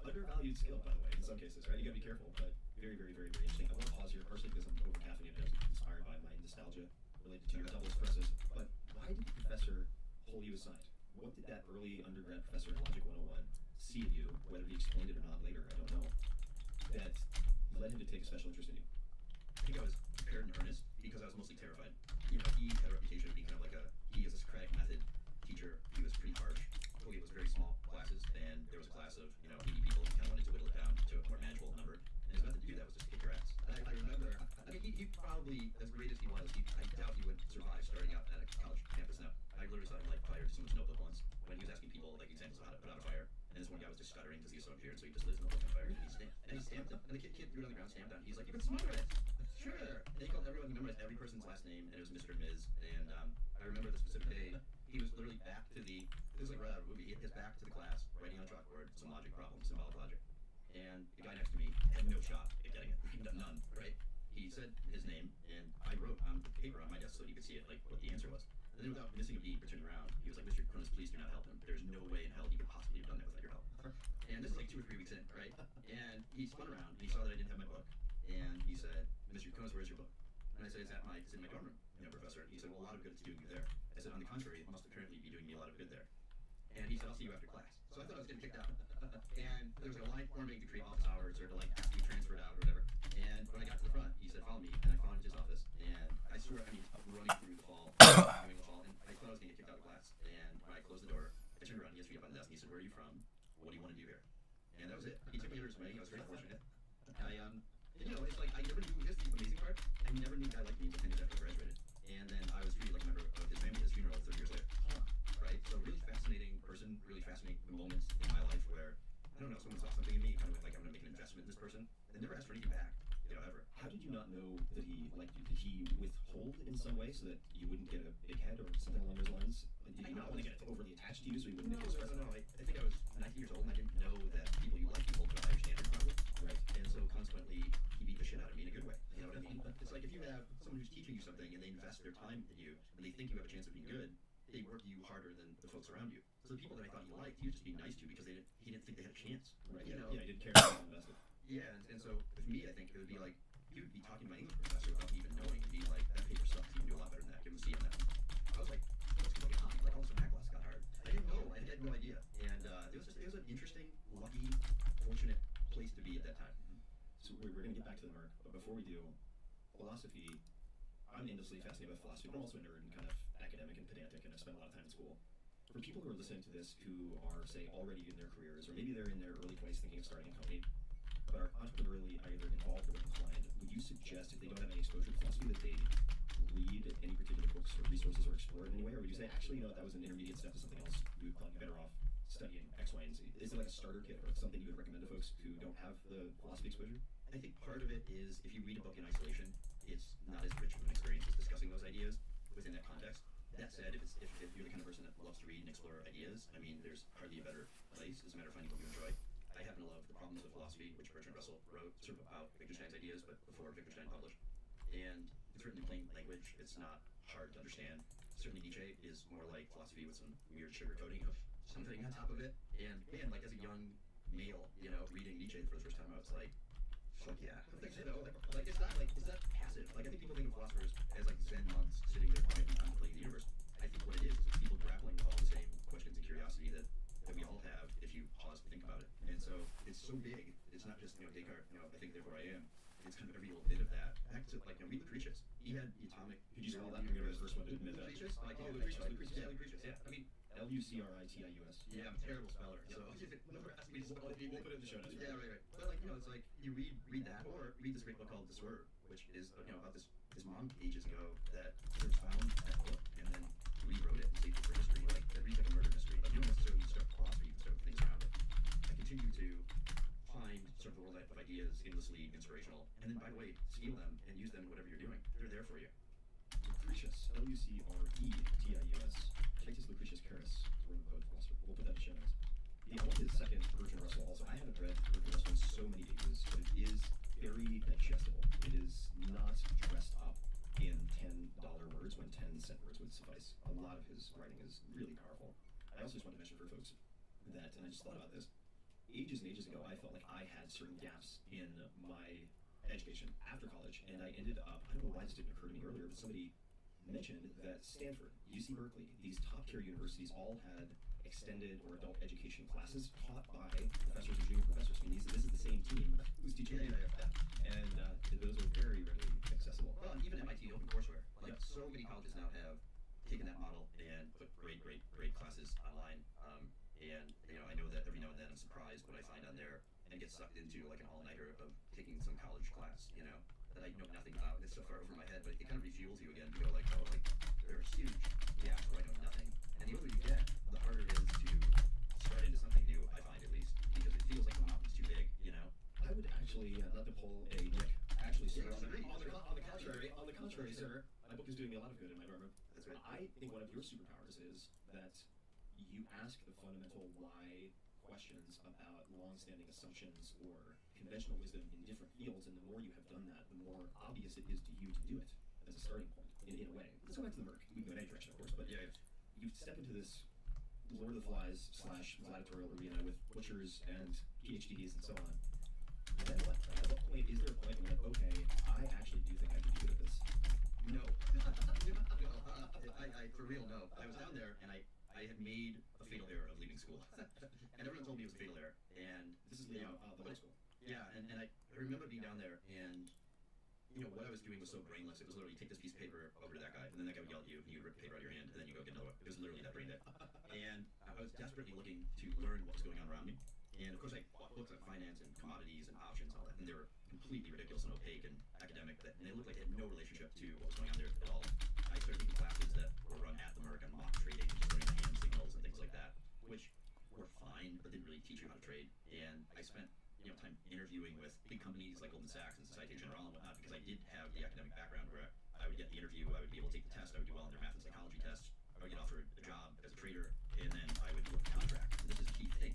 Undervalued skill, by the way, in some cases, right? You gotta be careful, but very, very, very, very interesting. I want to pause here, partially because I'm over caffeinated. I was inspired by my nostalgia related to your double espressos. But why did the professor pull you aside? What did that early undergrad professor in Logic 101 see in you, whether he explained it or not later, I don't know, that led him to take a special interest in you? I think I was prepared and earnest because I was mostly terrified. You know, he had a reputation of being kind of like he is a Socratic method teacher. He was pretty harsh. Colgate was very small classes, and there was a class of, you know, 80 people. He kind of wanted to whittle it down to a more manageable number. And his method to do that was just kick your ass. And I remember, I mean, he probably, as great as he was, I doubt he would survive starting out at a college campus now. I literally saw him light fire to someone's notebook once when he was asking people like examples of how to put out a fire. And this one guy was just stuttering because he was so impaired, so he just lit his notebook on fire. And he stamped it. And the kid threw it on the ground, stamped on it. He's like, "You can smother it." Sure. And he called everyone, he memorized every person's last name, and it was Mr. and Ms. And I remember the specific day. He was literally back to the, this is like right out of a movie, his back to the class, writing on a chalkboard some logic problems, symbolic logic. And the guy next to me had no shot at getting it. None, right? He said his name, and I wrote on the paper on my desk so he could see it, like what the answer was. And then without missing a beat or turning around, he was like, "Mr. Cronus, please do not help him. There's no way in hell he could possibly have done that without your help." And this is like 2 or 3 weeks in, right? And he spun around, and he saw that I didn't have my book. And he said, "Mr. Cronus, where's your book?" And I said, "It's in my dorm room, you know, professor." And he said, "Well, a lot of good it's doing you there." I said, "On the contrary, it must apparently be doing me a lot of good there." And he said, "I'll see you after class." So I thought I was getting kicked out. And there was like a line forming to create office hours or to like have to be transferred out or whatever. And when I got to the front, he said, "Follow me." And I followed his office. And I swear, I mean, running through the hall, doing the hall, and I thought I was going to get kicked out of class. And when I closed the door, I turned around, he has feet up on the desk, and he said, "Where are you from? What do you want to do here?" And that was it. He took me under his wing. I was very fortunate. You know, it's like I never knew this. The amazing part, I never knew a guy like me until 10 years after I graduated. And then I was treated like a member of his family at his funeral 30 years later. Right? So really fascinating person, really fascinating moments in my life where, I don't know, someone saw something in me, kind of like I'm going to make an investment in this person, and never asked for anything back, you know, ever. How did you not know that he liked you? Did he withhold in some way so that you wouldn't get a big head or something along those lines? Did you not want to get overly attached to you so you wouldn't No, make his no. I think I was 19 years old and I didn't know that people you like people to a higher standard probably. Right. And so consequently, he beat the shit out of me in a good way. You know what I mean? It's like if you have someone who's teaching you something and they invest their time in you and they think you have a chance of being good, they work you harder than the folks around you. So the people that I thought he liked, he would just be nice to because he didn't think they had a chance. Right. You know? Yeah, he didn't care if he was invested. Yeah, and so with me, I think it would be like, he would be talking to my English professor without me even knowing and being like, "That paper sucks, you can do a lot better than that, give him a C on that." I was like, what's going on? Like all of a sudden math class got hard. I didn't know, I had no idea. And it was an interesting, lucky, fortunate place to be at that time. So we're going to get back to the Merc, but before we do, philosophy, I'm endlessly fascinated by philosophy, but I'm also a nerd and kind of academic and pedantic, and I've spent a lot of time in school. For people who are listening to this who are, say, already in their careers, or maybe they're in their early 20s thinking of starting a company, but are entrepreneurially either involved or inclined, would you suggest, if they don't have any exposure to philosophy, that they read any particular books or resources or explore it in any way? Or would you say, actually, you know, that was an intermediate step to something else, you would probably be better off studying X, Y, and Z? Is it like a starter kit or something you would recommend to folks who don't have the philosophy exposure? I think part of it is if you read a book in isolation, it's not as rich of an experience as discussing those ideas within that context. That said, if you're the kind of person that loves to read and explore ideas, I mean, there's hardly a better place. It's a matter of finding what you enjoy. I happen to love The Problems of Philosophy, which Bertrand Russell wrote sort of about Wittgenstein's ideas, but before Wittgenstein published. And it's written in plain language. It's not hard to understand. Certainly Nietzsche is more like philosophy with some weird sugar coating of something on top of it. And man, like as a young male, reading Nietzsche for the first time, I was like, fuck yeah. Like, it's not passive. Like I think people think of philosophers as like Zen monks sitting there quietly contemplating the universe. I think what it is people grappling with all the same questions and curiosity that we all have if you pause to think about it. And so it's so big. It's not just Descartes. I think therefore I am. It's kind of every little bit of that. Back to read Lucretius. He had the atomic. Could you spell that? Remember his first one to admit that? Lucretius. Lucretius. Yeah. I mean. Lucritius. Yeah, I'm a terrible speller. So never ask me to spell it. We'll put it in the show notes. Yeah, right. But it's like you read that, or read this great book called The Swerve, which is about this mom ages ago that sort of found that book and then rewrote it and saved it for history. Like that reads like a murder mystery. Like you don't necessarily need to start philosophy, you can start with things around it. I continue to find sort of the world of ideas endlessly inspirational, and then by the way, steal them and use them in whatever you're doing. They're there for you. Lucretius, Lucretius, Titus Lucretius Carus, the Roman poet philosopher. We'll put that in the show notes. I like his second, Bertrand Russell. Also, I haven't read Bertrand Russell in so many ages, but it is very digestible. It is not dressed up in $10 words when 10-cent words would suffice. A lot of his writing is really powerful. I also just want to mention for folks that, and I just thought about this, ages and ages ago, I felt like I had certain gaps in my education after college, and I ended up, I don't know why this didn't occur to me earlier, but somebody mentioned that Stanford, UC Berkeley, these top-tier universities all had extended or adult education classes taught by professors and junior professors. I mean, this is the same team who's teaching and those are very readily accessible. Well, and even MIT open courseware. Like so many colleges now have taken that model and put great classes online. And I know that every now and then I'm surprised what I find on there and get sucked into like an all-nighter of taking some college class, that I know nothing about. It's so far over my head, but it kind of refuels you again to go like, oh, like there are huge gaps where I know nothing. And the older you get, the harder it is to start into something new, I find at least, because it feels like the mountain's too big, I would actually, not to pull a Nick, actually, sir, on the contrary, sir, my book is doing me a lot of good in my environment. That's right. I think one of your superpowers is that you ask the fundamental why questions about long-standing assumptions or conventional wisdom in different fields, and the more you have done that, the more obvious it is to you to do it as a starting point, in a way. Let's go back to the Merc. We can go in any direction, of course, but Yeah. you step into this Lord of the Flies / gladiatorial arena with butchers and PhDs and so on. And then what? At what point, is there a point when, okay, I actually do think I could be good at this? No. I for real, no. I was down there and I had made a fatal error of leaving school. And everyone told me it was a fatal error. And This is the high school. yeah, and I remember being down there and what I was doing was so brainless. It was literally take this piece of paper over to that guy, and then that guy would yell at you, and you would rip the paper out of your hand, and then you go get another one. It was literally that brain dead. And I was desperately looking to learn what was going on around me. And of course I bought books on finance and commodities and options and all that, and they were completely ridiculous and opaque and academic, and they looked like they had no relationship to what was going on there at all. I started taking classes that were run at the Merc on mock trading, just learning the hand signals and things like that, which were fine, but didn't really teach you how to trade. And I spent time interviewing with big companies like Goldman Sachs and Societe Generale and whatnot, because I did have the academic background where I would get the interview, I would be able to take the test, I would do well in their math and psychology tests, I would get offered a job as a trader, and then I would work a contract. And this is a key thing.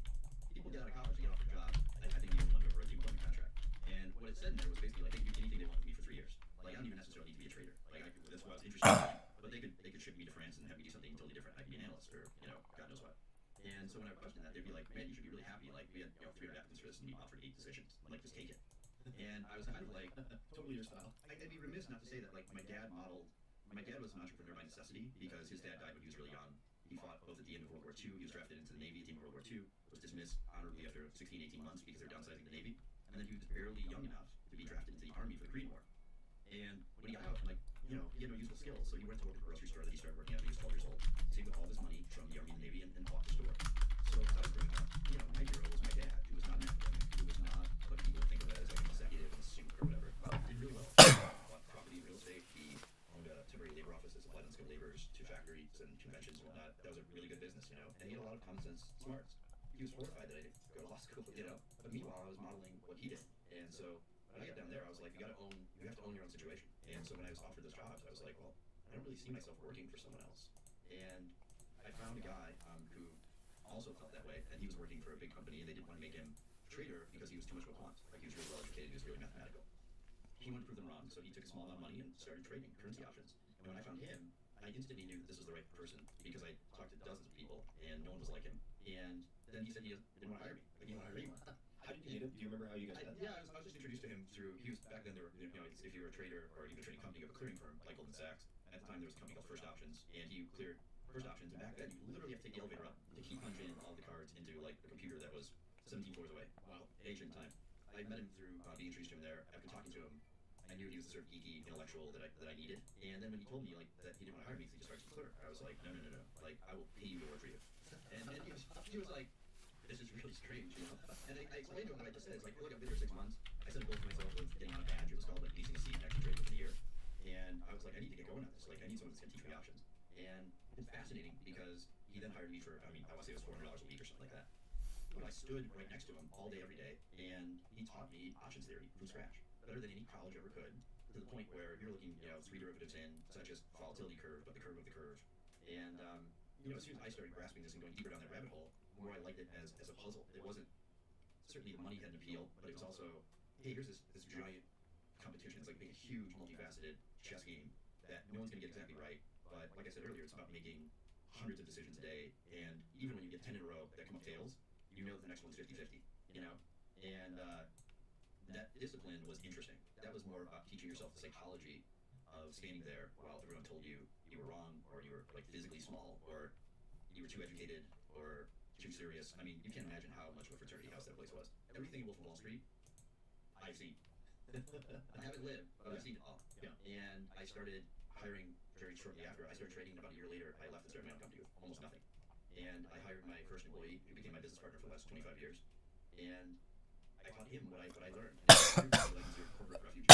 People get out of college, they get offered a job, I think they will over a deep employment contract. And what it said in there was basically like they could do anything they want with me for 3 years. Like I don't even necessarily need to be a trader. Like that's why I was interested in it. But they could ship me to France and have me do something totally different. I could be an analyst or God knows what. And so when I questioned that, they'd be like, man, you should be really happy. Like we had 300 applicants for this and we offered 8 positions. I'm like, just take it. And I was kind of like, Totally your style. I'd be remiss not to say that like my dad was an entrepreneur by necessity because his dad died when he was really young. He fought both at the end of World War II. He was drafted into the Navy at the end of World War II, was dismissed honorably after 16, 18 months because they were downsizing the Navy. And then he was barely young enough to be drafted into the Army for the Korean War. And when he got out, like, he had no useful skills, so he went to work at the grocery store that he started working at when he was 12 years old, saved up all of his money from the Army and the Navy and bought the store. So as I was growing up, my hero was my dad, who was not an academic, who was not what people think of as like an executive in a suit or whatever. Did really well. Bought property, real estate. He owned a temporary labor office that supplied unskilled laborers to factories and conventions and whatnot. That was a really good business, and he had a lot of common sense smarts. He he was horrified that I didn't go to law school, you know. But meanwhile, I was modeling what he did, and so when I got down there, I was like, you have to own your own situation. And so when I was offered those jobs, I was like, well, I don't really see myself working for someone else. And I found a guy who also felt that way, and he was working for a big company, and they didn't want to make him a trader because he was too much of a quant. Like, he was really well educated, he was really mathematical. He wanted to prove them wrong, so he took a small amount of money and started trading currency options. And when I found him, I instantly knew that this was the right person because I talked to dozens of people, and no one was like him. And then he said he didn't want to hire me. Like, he didn't want to hire anyone. How did you meet him? Do you remember how you guys met? Yeah, I was just introduced to him through, he was, back then there were, you know, if you were a trader or even a trading company of a clearing firm like Goldman Sachs, at the time there was a company called First Options, and he cleared First Options, and back then you literally have to take the elevator up to keep punching all the cards into like a computer that was 17 floors away. Wow. Ancient time. I met him through being introduced to him there. After talking to him, I knew he was the sort of geeky intellectual that I needed. And then when he told me like that he didn't want to hire me, he just started to clear. I was like, no. Like, I will pay you to work for you. And he was like, this is really strange, you know. And I explained to him what I just said. It's like, look, I've been here 6 months. I set a goal for myself of getting on a badge. It was called like leasing a seat and actually trade within a year. And I was like, I need to get going on this. Like, I need someone that's gonna teach me options. And it's fascinating because he then hired me for, I want to say it was $400 a week or something like that. But I stood right next to him all day, every day, and he taught me options theory from scratch, better than any college ever could, to the point where you're looking, you know, 3 derivatives in, such as volatility curve, but the curve of the curve. And, you know, as soon as I started grasping this and going deeper down that rabbit hole, the more I liked it as a puzzle. It wasn't, certainly the money had an appeal, but it was also, hey, here's this giant competition. It's like a huge, multifaceted chess game that no one's going to get exactly right. But like I said earlier, it's about making hundreds of decisions a day. And even when you get 10 in a row that come up tails, you know that the next one's 50-50, you know? And that discipline was interesting. That was more about teaching yourself the psychology of standing there while everyone told you you were wrong, or you were like physically small, or you were too educated, or too serious. I mean, you can't imagine how much of a fraternity house that place was. Everything in Wolf of Wall Street, I've seen. I haven't lived, but I've seen it all. Yeah. And I started hiring very shortly after. I started trading, and about a year later, I left and started my own company with almost nothing. And I hired my first employee, who became my business partner for the last 25 years. And I taught him what I learned. And like these are corporate refugees.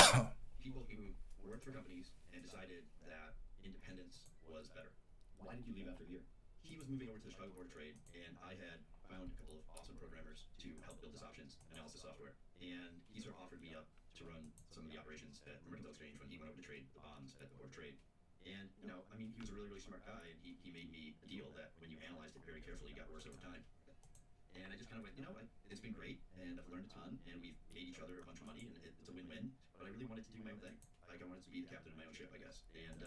People who worked for companies and decided that independence was better. Why did you leave after a year? He was moving over to the Chicago Board of Trade, and I had found a couple of awesome programmers to help build this options analysis software. And he sort of offered me up to run some of the operations at the Mercantile Exchange when he went over to trade the bonds at the Board of Trade. And, you know, I mean, he was a really, really smart guy, and he made me a deal that when you analyzed it very carefully, got worse over time. And I just kind of went, you know, it's been great, and I've learned a ton, and we've made each other a bunch of money, and it's a win-win. But I really wanted to do my own thing. Like, I wanted to be the captain of my own ship, I guess. And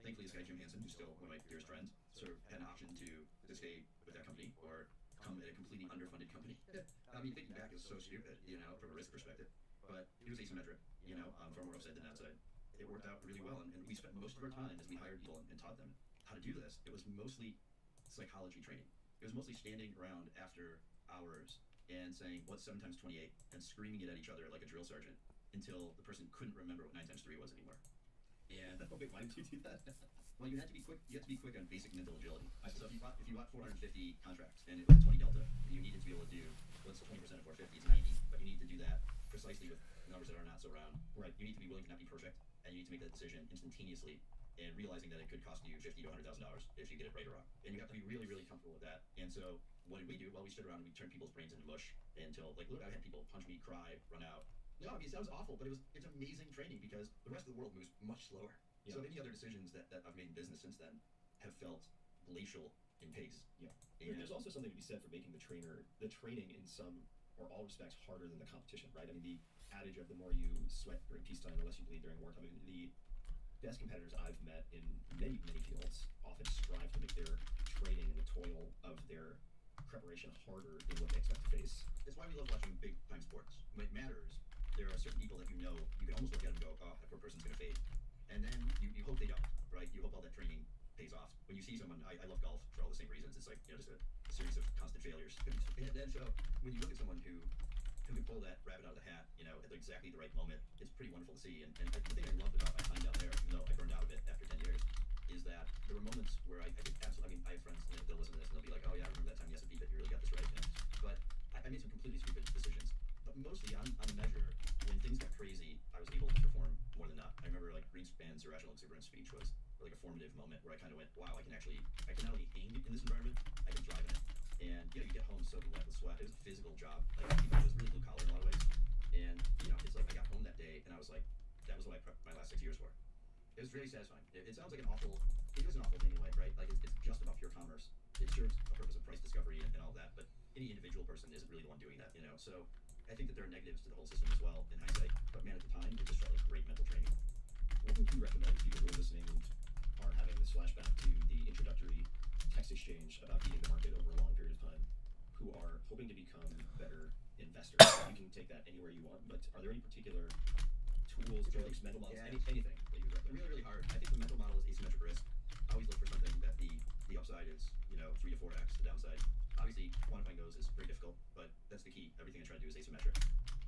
thankfully, this guy, Jim Hansen, who's still one of my dearest friends, sort of had an option to stay with that company or come at a completely underfunded company. I mean, thinking back is so stupid, you know, from a risk perspective. But it was asymmetric, you know, far more upside than outside. It worked out really well, and we spent most of our time as we hired people and taught them how to do this. It was mostly psychology training. It was mostly standing around after hours and saying, what's 7 times 28, and screaming it at each other like a drill sergeant until the person couldn't remember what 9 times 3 was anymore. And Wait, why did you do that? well, you had to be quick. You had to be quick on basic mental agility. So if you bought 450 contracts and it was 20 delta, you needed to be able to do what's 20% of 450 is 90, but you need to do that precisely with numbers that are not so round. Right. You need to be willing to not be perfect, and you need to make that decision instantaneously, and realizing that it could cost you $50,000 to $100,000 if you get it right or wrong. And you have to be really, really comfortable with that. And so what did we do? Well, we stood around and we turned people's brains into mush until, like, look, I had people punch me, cry, run out. No, I mean, it sounds awful, but it's amazing training because the rest of the world moves much slower. Yeah. So any other decisions that I've made in business since then have felt glacial in pace. Yeah. And There's also something to be said for making the training in some or all respects harder than the competition, right? I mean, the adage of the more you sweat during peacetime, the less you bleed during wartime. I mean, the best competitors I've met in many, many fields often strive to make their training and the toil of their preparation harder than what they expect to face. That's why we love watching big time sports. When it matters, there are certain people that you know, you can almost look at them and go, oh, that poor person's going to fade. And then you hope they don't, right? You hope all that training pays off. When you see someone, I love golf for all the same reasons. It's like, you know, just a series of constant failures. And then so when you look at someone who can pull that rabbit out of the hat, you know, at exactly the right moment, it's pretty wonderful to see. And the thing I loved about my time down there, even though I burned out of it after 10 years, is that there were moments where I could absolutely, I mean, I have friends that they'll listen to this and they'll be like, oh yeah, I remember that time you S&P that you really got this right. You know? But I made some completely stupid decisions. But mostly on a measure, when things got crazy, I was able to perform more than not. I remember like Greenspan's irrational exuberance speech was like a formative moment where I kind of went, wow, I can not only aim in this environment, I can thrive in it. And you get home soaking wet with sweat. It was a physical job. Like it was really blue collar in a lot of ways. And it's like I got home that day and I was like, that was what I prepped my last 6 years for. It was really satisfying. It sounds like an awful. It is an awful thing anyway, right? Like it's just about pure commerce. It serves a purpose of price discovery and all that, but any individual person isn't really the one doing that, So I think that there are negatives to the whole system as well in hindsight. But man, at the time, it just felt like great mental training. What would you recommend to people who are listening and are having this flashback to the introductory text exchange about beating the market over a long period of time, who are hoping to become better investors? You can take that anywhere you want, but are there any particular tools, tricks, mental models, Yeah. anything that you would recommend? Really, really hard. I think the mental model is asymmetric risk. I always look for something that the upside is, 3 to 4x the downside. Obviously, quantifying those is very difficult, but that's the key. Everything I try to do is asymmetric.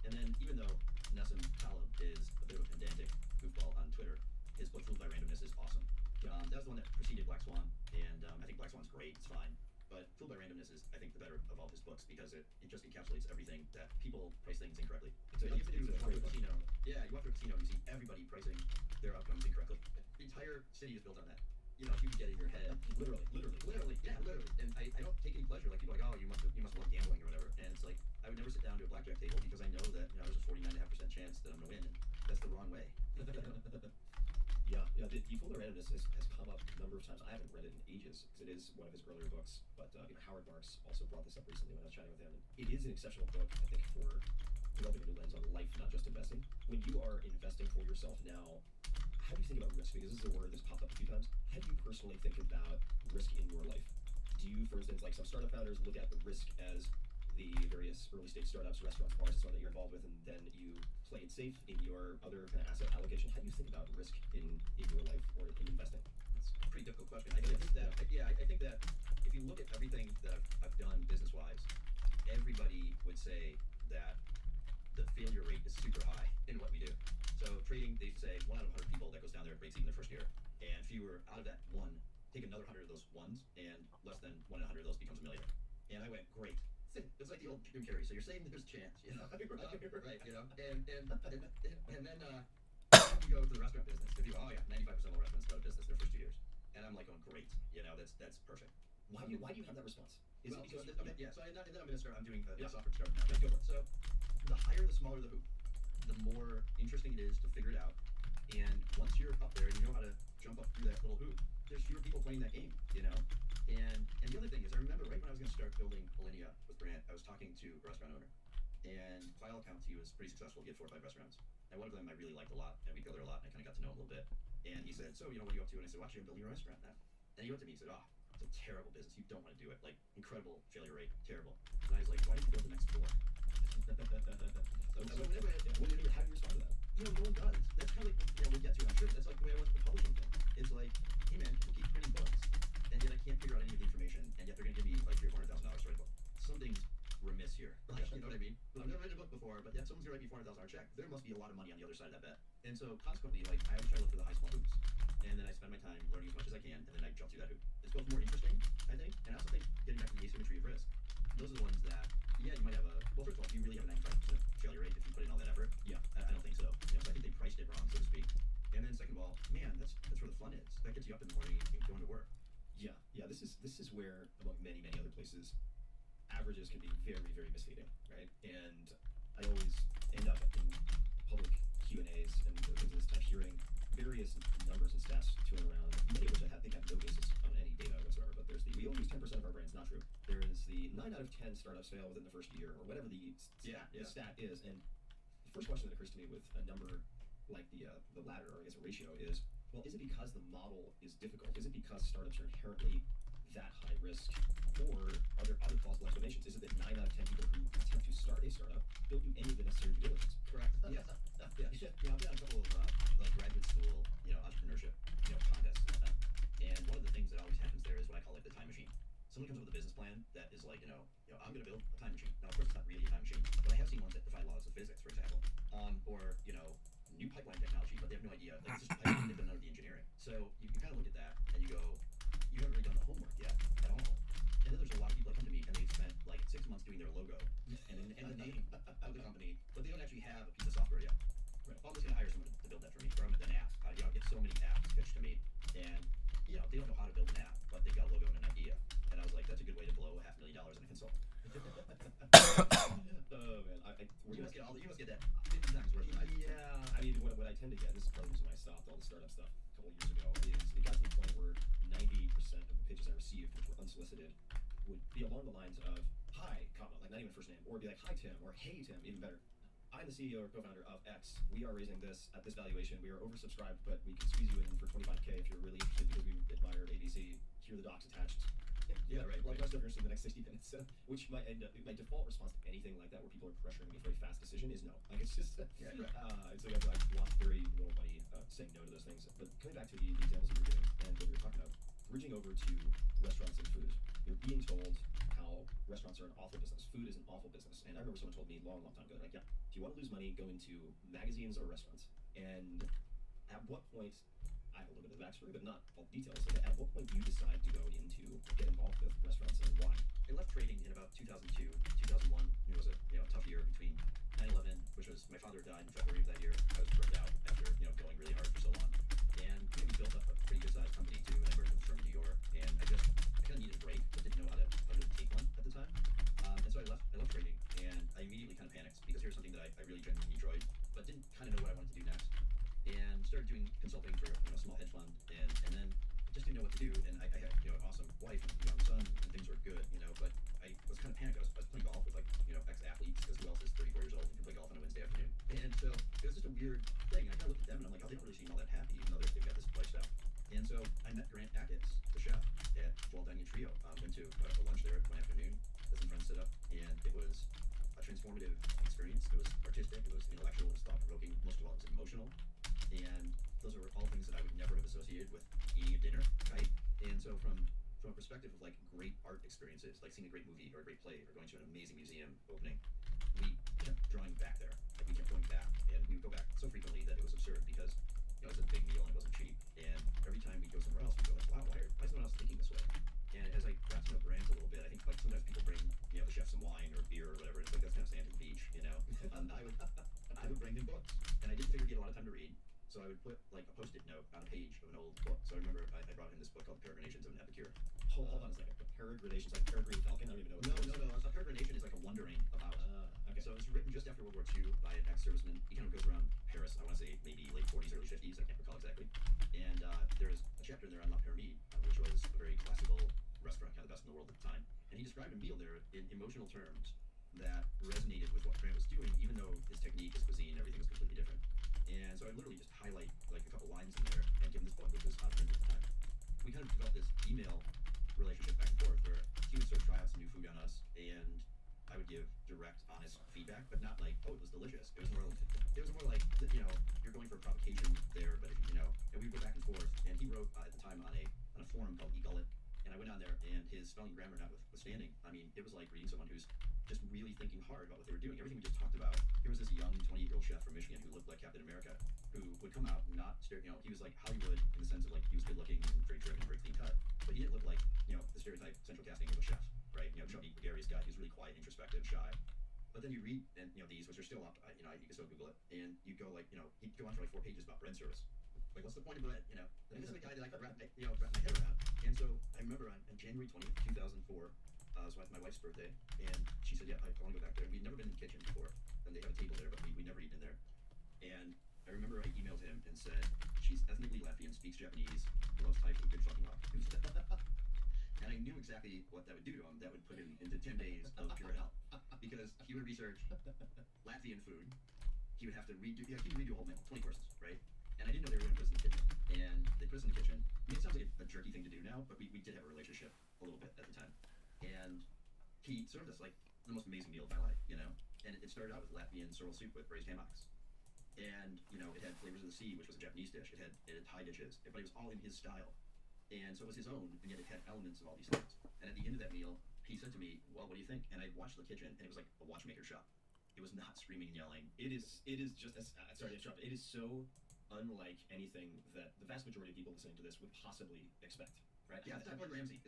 And then, even though Nassim Taleb is a bit of a pedantic goofball on Twitter, his book Fooled by Randomness is awesome. That was the one that preceded Black Swan, and I think Black Swan's great. It's fine. But Fooled by Randomness is, I think, the better of all his books because it just encapsulates everything that people price things incorrectly. So you have to do it's a walk through a great casino. Yeah, you walk through a casino and you see everybody pricing their outcomes incorrectly. The entire city is built on that. If you can get in your head, literally, yeah, literally. And I don't take any pleasure. Like people are like, oh, you must love gambling or whatever. And it's like I would never sit down to a blackjack table because I know that there's a 49.5% chance that I'm gonna win, and that's the wrong way. Yeah, the Fooled by Randomness has come up a number of times. I haven't read it in ages because it is one of his earlier books. But Howard Marks also brought this up recently when I was chatting with him. It is an exceptional book, I think, for developing a new lens on life, not just investing. When you are investing for yourself now, how do you think about risk? Because this is a word that's popped up a few times. How do you personally think about risk in your life? Do you, for instance, like some startup founders, look at the risk as the various early stage startups, restaurants, bars, and so on that you're involved with, and then you play it safe in your other kind of asset allocation? How do you think about risk in your life or in investing? That's a pretty difficult question. I think that if you look at everything that I've done business-wise, everybody would say that the failure rate is super high in what we do. So trading, they say 1 out of 100 people that goes down there breaks even their first year, and fewer out of that one take another 100 of those ones, and less than 1 in 100 of those becomes a millionaire. And I went, great. It's like the old Jim Carrey. So you're saying there's a chance, right? And then you go to the restaurant business. If you 95% of the restaurants go out of business their first 2 years, and I'm like, going great. That's perfect. Why do you have that response? Is it because and then I'm going to start. I'm doing a software startup now. Let's go for it. So the higher, the smaller the hoop, the more interesting it is to figure it out. And once you're up there and you know how to jump up through that little hoop, there's fewer people playing that game, And the other thing is, I remember right when I was going to start building Alinea with Brant, I was talking to a restaurant owner, and by all accounts, he was pretty successful. He had 4 or 5 restaurants, and one of them I really liked a lot, and we together a lot, and I kind of got to know him a little bit. And he said, so what are you up to? And I said, well, actually, I'm building a restaurant now. And he went to me and said, it's a terrible business. You don't want to do it. Like, incredible failure rate, terrible. And I was like, why didn't you build the next 4? So how do you respond to that? No one does. That's kind of like, we'll get to it, I'm sure. That's like the way I went to the publishing thing. It's like, hey man, people keep printing books, and yet I can't figure out any of the information, and yet they're going to give me like $300,000 or $400,000 to write a book. Something's remiss here. Like, you know what I mean? But I've never written a book before, but yet someone's going to write me $400,000 check. There must be a lot of money on the other side of that bet. And so consequently, like, I always try to look for the high small hoops. And then I spend my time learning as much as I can, and then I jump through that hoop. It's both more interesting, I think, and I also think getting back to the asymmetry of risk. Those are the ones that, you might have first of all, do you really have a 95% failure rate if you put in all that effort? Yeah, I don't think so. So I think they priced it wrong, so to speak. And then second of all, man, that's where the fun is. That gets you up in the morning and going to work. Yeah. This is where, among many other places, averages can be very, very misleading, right? And I always end up in public Q&As and things of this type hearing various numbers and stats thrown around, many of which I think have no basis on any data whatsoever. But there's we only use 10% of our brains, not true. There is the 9 out of 10 startups fail within the first year, or whatever the stat is. And the first question that occurs to me with a number like the ladder, or I guess a ratio, is, well, is it because the model is difficult? Is it because startups are inherently that high risk? Or are there other plausible explanations? Is it that 9 out of 10 people who attempt to start a startup don't do any of the necessary due diligence? Correct. Yeah. I've been on a couple of like graduate school, entrepreneurship, contests and whatnot. And one of the things that always happens there is what I call like the time machine. Someone comes up with a business plan that is like, I'm going to build a time machine. Now, of course, it's not really a time machine, but I have seen ones that defy laws of physics, for example, or new pipeline technology, but they have no idea. Like, it's just pipeline, they've done none of the engineering. So you kind of look at that and you go, you haven't really done the homework yet at all. And then there's a lot of people that come to me and they've spent like 6 months doing their logo and the name of the company, but they don't actually have a piece of software yet. Right. Well, I'm just going to hire someone to build that for me, or an app. I get so many apps pitched to me, and they don't know how to build an app, but they've got a logo and an idea. And I was like, that's a good way to blow $500,000 in a consult. Oh man, You must get that 50 times worth. yeah. I mean, what I tend to get, this is part of the reason why I stopped all the startup stuff a couple of years ago, is it got to the point where 90% of the pitches I received, which were unsolicited, would be along the lines of "Hi," comma, like not even first name, or be like "Hi Tim," or "Hey Tim," even better. I'm the CEO or co-founder of X. We are raising this at this valuation. We are oversubscribed, but we can squeeze you in for 25K if you're really interested because we admire ABC. Here are the docs attached. Yeah, right, Like right. most of in the next 60 minutes, which might end up my default response to anything like that, where people are pressuring me for a fast decision, is no. Like it's just, Yeah, it's like I've lost very little money saying no to those things. But coming back to the examples that you were giving and what we were talking about, bridging over to restaurants and food, you're being told how restaurants are an awful business. Food is an awful business. And I remember someone told me a long, long time ago, like, yeah, if you want to lose money, go into magazines or restaurants. And at what point, I have a little bit of the backstory, but not all the details. Like, at what point do you decide to go into get involved with restaurants and why? I left trading in about 2002, 2001. It was a tough year between 9/11, which was my father died in February of that year. I was burned out after going really hard for so long, and we built up a pretty good sized company too. And I worked with a firm in New York, and I kind of needed a break, but didn't know how to take one at the time. And so I left trading, and I immediately kind of panicked because here's something that I really genuinely enjoyed, but didn't kind of know what I wanted to do next. And started doing consulting for a small hedge fund, and then just didn't know what to do. And I had an awesome wife and young son, and things were good, but I was kind of panicked. I was playing golf with ex-athletes, because who else is 34 years old and can play golf on a Wednesday afternoon? And so it was just a weird thing. I kind of looked at them and I'm like, oh, they don't really seem all that happy, even though they've got this lifestyle. And so I met Grant Achatz, the chef at Walt Dining Trio. Went to a lunch there one afternoon that some friends set up, and it was a transformative experience. It was artistic, it was intellectual, it was thought-provoking, most of all it was emotional. And those are all things that I would never have associated with eating a dinner, right? And so from a perspective of great art experiences, like seeing a great movie or a great play or going to an amazing museum opening, we kept drawing back there. We kept going back, and we would go back so frequently that it was absurd because it was a big meal and it wasn't cheap. And every time we go somewhere else, we go wow, why is no one else thinking this way? And as I got to know brands a little bit, I think sometimes people bring the chef some wine or beer or whatever. It's like that's kind of sand at the beach, I would bring them books, and I didn't figure get a lot of time to read. So I would put a post-it note on a page of an old book. So I remember I brought in this book called Peregrinations of an Epicure. Hold on a second. The Peregrinations, like Peregrine Falcon? I don't even know what No. A peregrination is like a wandering about. Okay. So it was written just after World War II by an ex-serviceman. He kind of goes around Paris, I want to say maybe late 40s, early 50s, I can't recall exactly. And there's a chapter in there on La Pyramide, which was a very classical restaurant, kind of the best in the world at the time. And he described a meal there in emotional terms that resonated with what Grant was doing, even though his technique, his cuisine, everything was completely different. And so I literally just highlight a couple lines in there and give him this book, which was out of print at the time. We kind of developed this email relationship back and forth where he would sort of try out some new food on us, and I would give direct, honest feedback, but not like, oh, it was delicious. It was more like you're going for a provocation there, but and we would go back and forth. And he wrote at the time on a forum called eGullet, and I went on there, and his spelling and grammar notwithstanding, I mean, it was like reading someone who's just really thinking hard about what they were doing. Everything we just talked about. Here was this young 28-year-old chef from Michigan who looked like Captain America, who would come out not he was like Hollywood in the sense of he was good looking and very driven, very clean cut, but he didn't look like the stereotype central casting of a chef, right? Chubby, gregarious guy. He was really quiet, introspective, shy. But then you read, and these, which are still up, you can still Google it, and you go he'd go on for 4 pages about bread service. Like, what's the point of bread? This is the guy that I could wrap my head around. And so I remember on January 20th, 2004, it was my wife's birthday, and she said, yeah, I want to go back there. We'd never been in the kitchen before, and they have a table there, but we'd never eaten in there. And I remember I emailed him and said, she's ethnically Latvian, speaks Japanese, loves Thai food, good fucking luck. And I knew exactly what that would do to him. That would put him into 10 days of pure hell. Because he would research Latvian food. He would have to he'd redo a whole meal, 20 courses, right? And I didn't know they were going to put us in the kitchen. And they put us in the kitchen. I mean, it sounds like a jerky thing to do now, but we did have a relationship a little bit at the time. And he served us the most amazing meal of my life, And it started out with Latvian sorrel soup with braised hammocks. And, it had Flavors of the Sea, which was a Japanese dish. It had Thai dishes, but it was all in his style. And so it was his own, and yet it had elements of all these things. And at the end of that meal, he said to me, well, what do you think? And I watched the kitchen, and it was like a watchmaker shop. It was not screaming and yelling. It is just, sorry to interrupt, it is so unlike anything that the vast majority of people listening to this would possibly expect, right? Yeah, it's like Gordon Ramsay.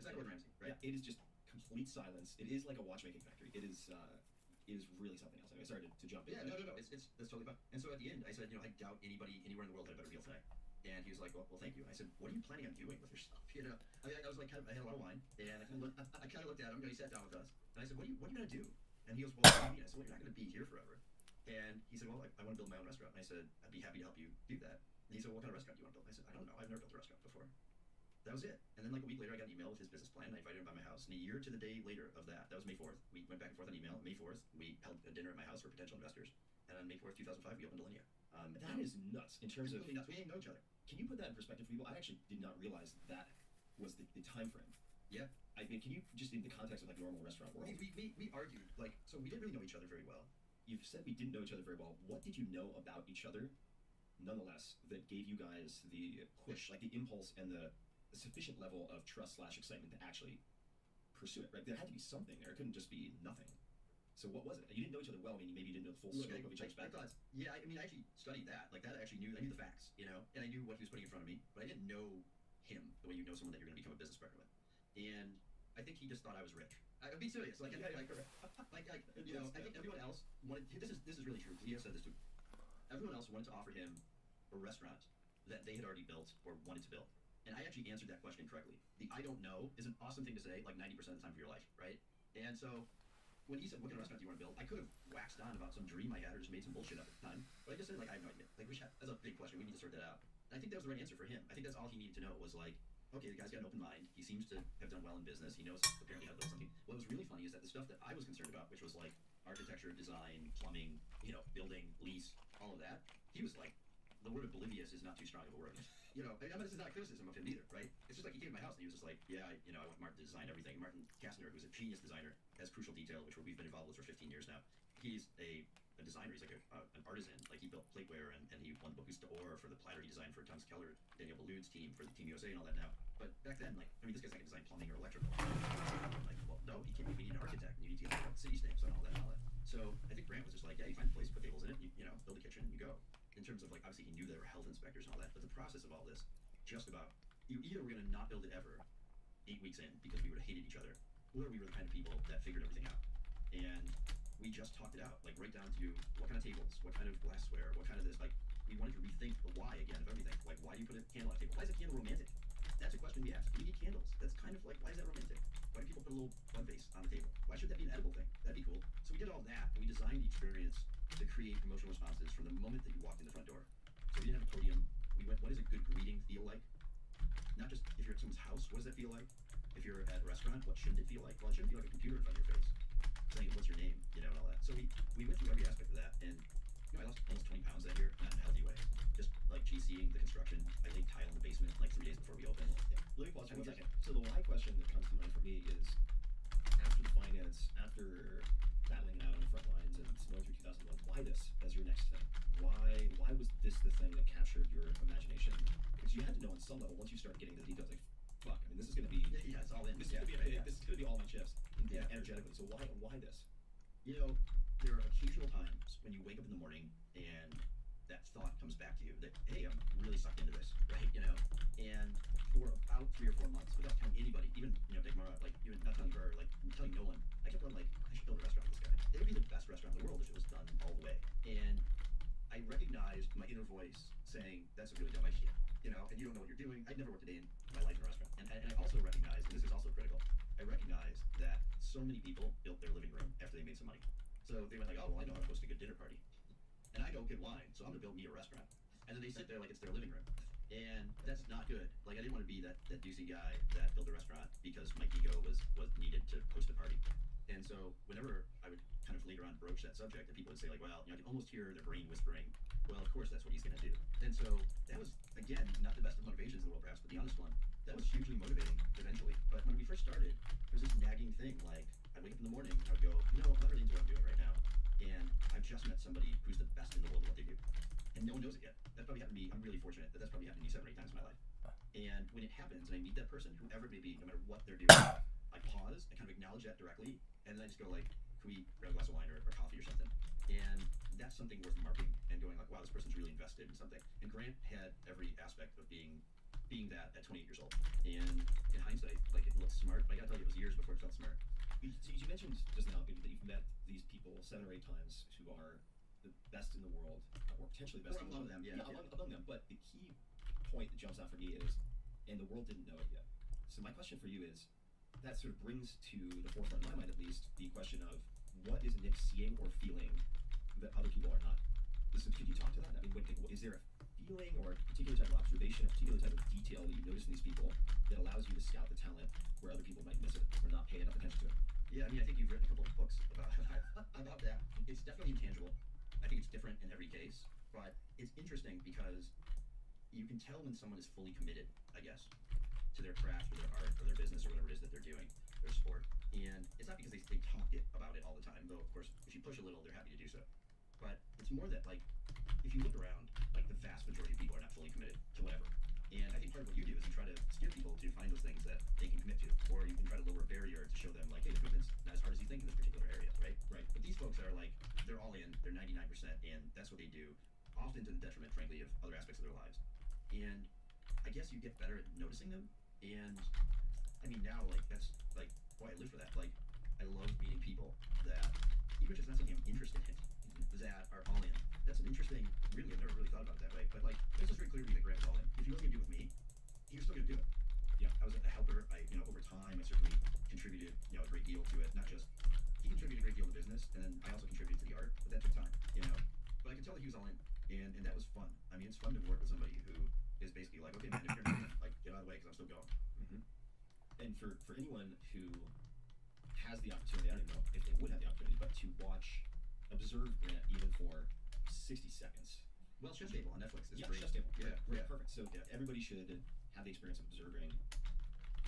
Right? Yeah, it is just complete silence. It is like a watchmaking factory. It is really something else. Anyway, sorry to jump in. Yeah, no. That's totally fine. And so at the end, I said, I doubt anybody anywhere in the world had a better meal tonight. And he was like, well, thank you. And I said, what are you planning on doing with yourself? You know, I mean, I was like, I had a lot of wine, and I kind of looked at him. You know, he sat down with us, and I said, what are you gonna do? And he goes, well, what do you mean? I said, well, you're not gonna be here forever. And he said, well, I want to build my own restaurant. And I said, I'd be happy to help you do that. And he said, well, what kind of restaurant do you want to build? I said, I don't know. I've never built a restaurant before. That was it. And then like a week later, I got an email with his business plan, and I invited him by my house. And a year to the day later of that was May 4th. We went back and forth on email. May 4th, we held a dinner at my house for potential investors. And on May 4th, 2005, we opened Alinea. That is nuts in terms of. Completely nuts. We didn't know each other. Can you put that in perspective for people? I actually did not realize that was the time frame. Yeah. I mean, can you just in the context of like normal restaurant world? We argued, like, so we didn't really know each other very well. You've said we didn't know each other very well. What did you know about each other, nonetheless, that gave you guys the push, like the impulse and the sufficient level of trust / excitement to actually pursue it? Right? There had to be something there. It couldn't just be nothing. So what was it? You didn't know each other well. I mean, maybe you didn't know the full scope of each other's backgrounds. Yeah, I mean, I actually studied that. Like that, I knew the facts, you know, and I knew what he was putting in front of me, but I didn't know him the way you know someone that you're going to become a business partner with. And I think he just thought I was rich. I'm being serious. Like, you know, I think everyone else wanted. This is really true. Leo said this too. Everyone else wanted to offer him a restaurant that they had already built or wanted to build. And I actually answered that question correctly. The I don't know is an awesome thing to say, like 90% of the time of your life, right? And so when he said, what kind of restaurant do you want to build? I could have waxed on about some dream I had or just made some bullshit up at the time. But I just said, like, I have no idea. Like, that's a big question. We need to sort that out. And I think that was the right answer for him. I think that's all he needed to know was like, okay, the guy's got an open mind. He seems to have done well in business. He knows apparently how to build something. What was really funny is that the stuff that I was concerned about, which was like architecture, design, plumbing, you know, building, lease, all of that, he was like, the word oblivious is not too strong of a word. You know, I mean, this is not criticism of him either, right? It's just like he came to my house and he was just like, yeah, I want Martin to design everything. Martin Kastner, who's a genius designer, has Crucial Detail, which we've been involved with for 15 years now. He's a designer. He's like an artisan. Like he built plateware and he won Bocuse d'Or for the platter he designed for Thomas Keller, Daniel Balloud's team for the Team USA and all that now. But back then, like, I mean, this guy's not gonna design plumbing or electrical. Like, well, no, he can't. We need an architect. You need to get city stamps and all that. So I think Grant was just like, yeah, you find a place, put tables in it, you know, build a kitchen, and you go. In terms of like, obviously he knew there were health inspectors and all that, but the process of all this, just about, you either were gonna not build it ever 8 weeks in because we would have hated each other, or we were the kind of people that figured everything out. And we just talked it out, like right down to what kind of tables, what kind of glassware, what kind of this, like we wanted to rethink the why again of everything. Like, why do you put a candle on a table? Why is a candle romantic? That's a question we asked. We need candles. That's kind of like, why is that romantic? Why do people put a little bud vase on the table? Why should that be an edible thing? That'd be cool. So we did all that, and we designed the experience to create emotional responses from the moment that you walked in the front door. So we didn't have a podium. We went, what does a good greeting feel like? Not just if you're at someone's house, what does that feel like? If you're at a restaurant, what shouldn't it feel like? Well, it shouldn't feel like a computer in front of your face saying, what's your name? You know, and all that. So we went through every aspect of that, and you know, I lost almost 20 pounds that year, not in a healthy way. Just like GCing the construction. I laid tile in the basement like 3 days before we opened. Yeah. Let me pause for 1 second. So the why question that comes to mind for me is after the finance, after battling it out on the front lines and going through 2001, why this as your next thing? Why was this the thing that captured your imagination? Because you had to know on some level once you started getting the details, like, fuck, I mean, this is going to be, Yeah, it's all in. this is going to be all my chips, energetically. So why this? You know, there are occasional times when you wake up in the morning and that thought comes back to you that, hey, I'm really sucked into this, right? You know, and for about 3 or 4 months, without telling anybody, even, you know, Dick Mara, like, even not telling her, like, telling no one, I kept on like, I should build a restaurant with this guy. It would be the best restaurant in the world if it was done all the way. And I recognized my inner voice saying, that's a really dumb idea, you know, and you don't know what you're doing. I'd never worked a day in my life in a restaurant. And I also recognized, and this is also critical, I recognized that so many people built their living room after they made some money. So they went like, oh, well, I know how to host a good dinner party. And I don't get wine, so I'm gonna build me a restaurant. And then they sit there like it's their living room. And that's not good. Like, I didn't want to be that douchey guy that built a restaurant because my ego was needed to host a party. And so whenever I would kind of later on broach that subject, and people would say like, well, you know, I can almost hear their brain whispering, well, of course that's what he's gonna do. And so that was, again, not the best of motivations in the world perhaps, but the honest one. That was hugely motivating eventually. But when we first started, there was this nagging thing, like, I'd wake up in the morning and I would go, you know, I'm not really into what I'm doing right now. And I've just met somebody who's the best in the world at what they do. And no one knows it yet. That's probably happened to me. I'm really fortunate that that's probably happened to me 7 or 8 times in my life. And when it happens and I meet that person, whoever it may be, no matter what they're doing, I pause, I kind of acknowledge that directly, and then I just go like, can we grab a glass of wine or coffee or something? And that's something worth marking and going like, wow, this person's really invested in something. And Grant had every aspect of being that at 28 years old. And in hindsight, like, it looks smart, but I gotta tell you, it was years before it felt smart. So you mentioned just now that you've met these people 7 or 8 times who are the best in the world, or potentially the best Or in the among world. them, yeah. Among them. But the key point that jumps out for me is, and the world didn't know it yet. So my question for you is, that sort of brings to the forefront, in my mind at least, the question of what is Nick seeing or feeling that other people are not? So could you talk to that? I mean, is there a feeling or a particular type of observation, a particular type of detail that you notice in these people that allows you to scout the talent where other people might miss it or not pay enough attention to it? Yeah, I mean, I think you've written a couple of books about about that. It's definitely intangible. I think it's different in every case, but it's interesting because you can tell when someone is fully committed, I guess, to their craft or their art or their business or whatever it is that they're doing, their sport. And it's not because they talk about it all the time, though, of course, if you push a little, they're happy to do so. But it's more that, like, if you look around, like, the vast majority of people are not fully committed to whatever. And I think part of what you do is you try to steer people to find those things that they can commit to, or you can try to lower a barrier to show them, like, hey, the commitment's not as hard as you think in this particular area, right? Right. But these folks are, like, they're all in, they're 99%, and that's what they do, often to the detriment, frankly, of other aspects of their lives. And I guess you get better at noticing them. And I mean, now, like, that's like, boy, I live for that. Like, I love meeting people that, even if it's not something I'm interested in, that are all in. That's an interesting, really, I've never really thought about it that way. But, like, it's just very clear to me that Grant was all in. If he wasn't going to do it with me, he was still going to do it. Yeah. I was a helper. Over time, I certainly contributed, a great deal to it. Not just, he contributed a great deal to business, and then I also contributed to the art, but that took time. But I could tell that he was all in, and that was fun. I mean, it's fun to work with somebody who is basically like, okay, man, if you're not, like, get out of the way because I'm still going. And for anyone who has the opportunity, I don't even know if they would have the opportunity, but to observe Grant even for 60 seconds. Well, Chef's Table on Netflix is Yeah, great. Chef's Table. Yeah, Right, yeah. perfect. So everybody should have the experience of observing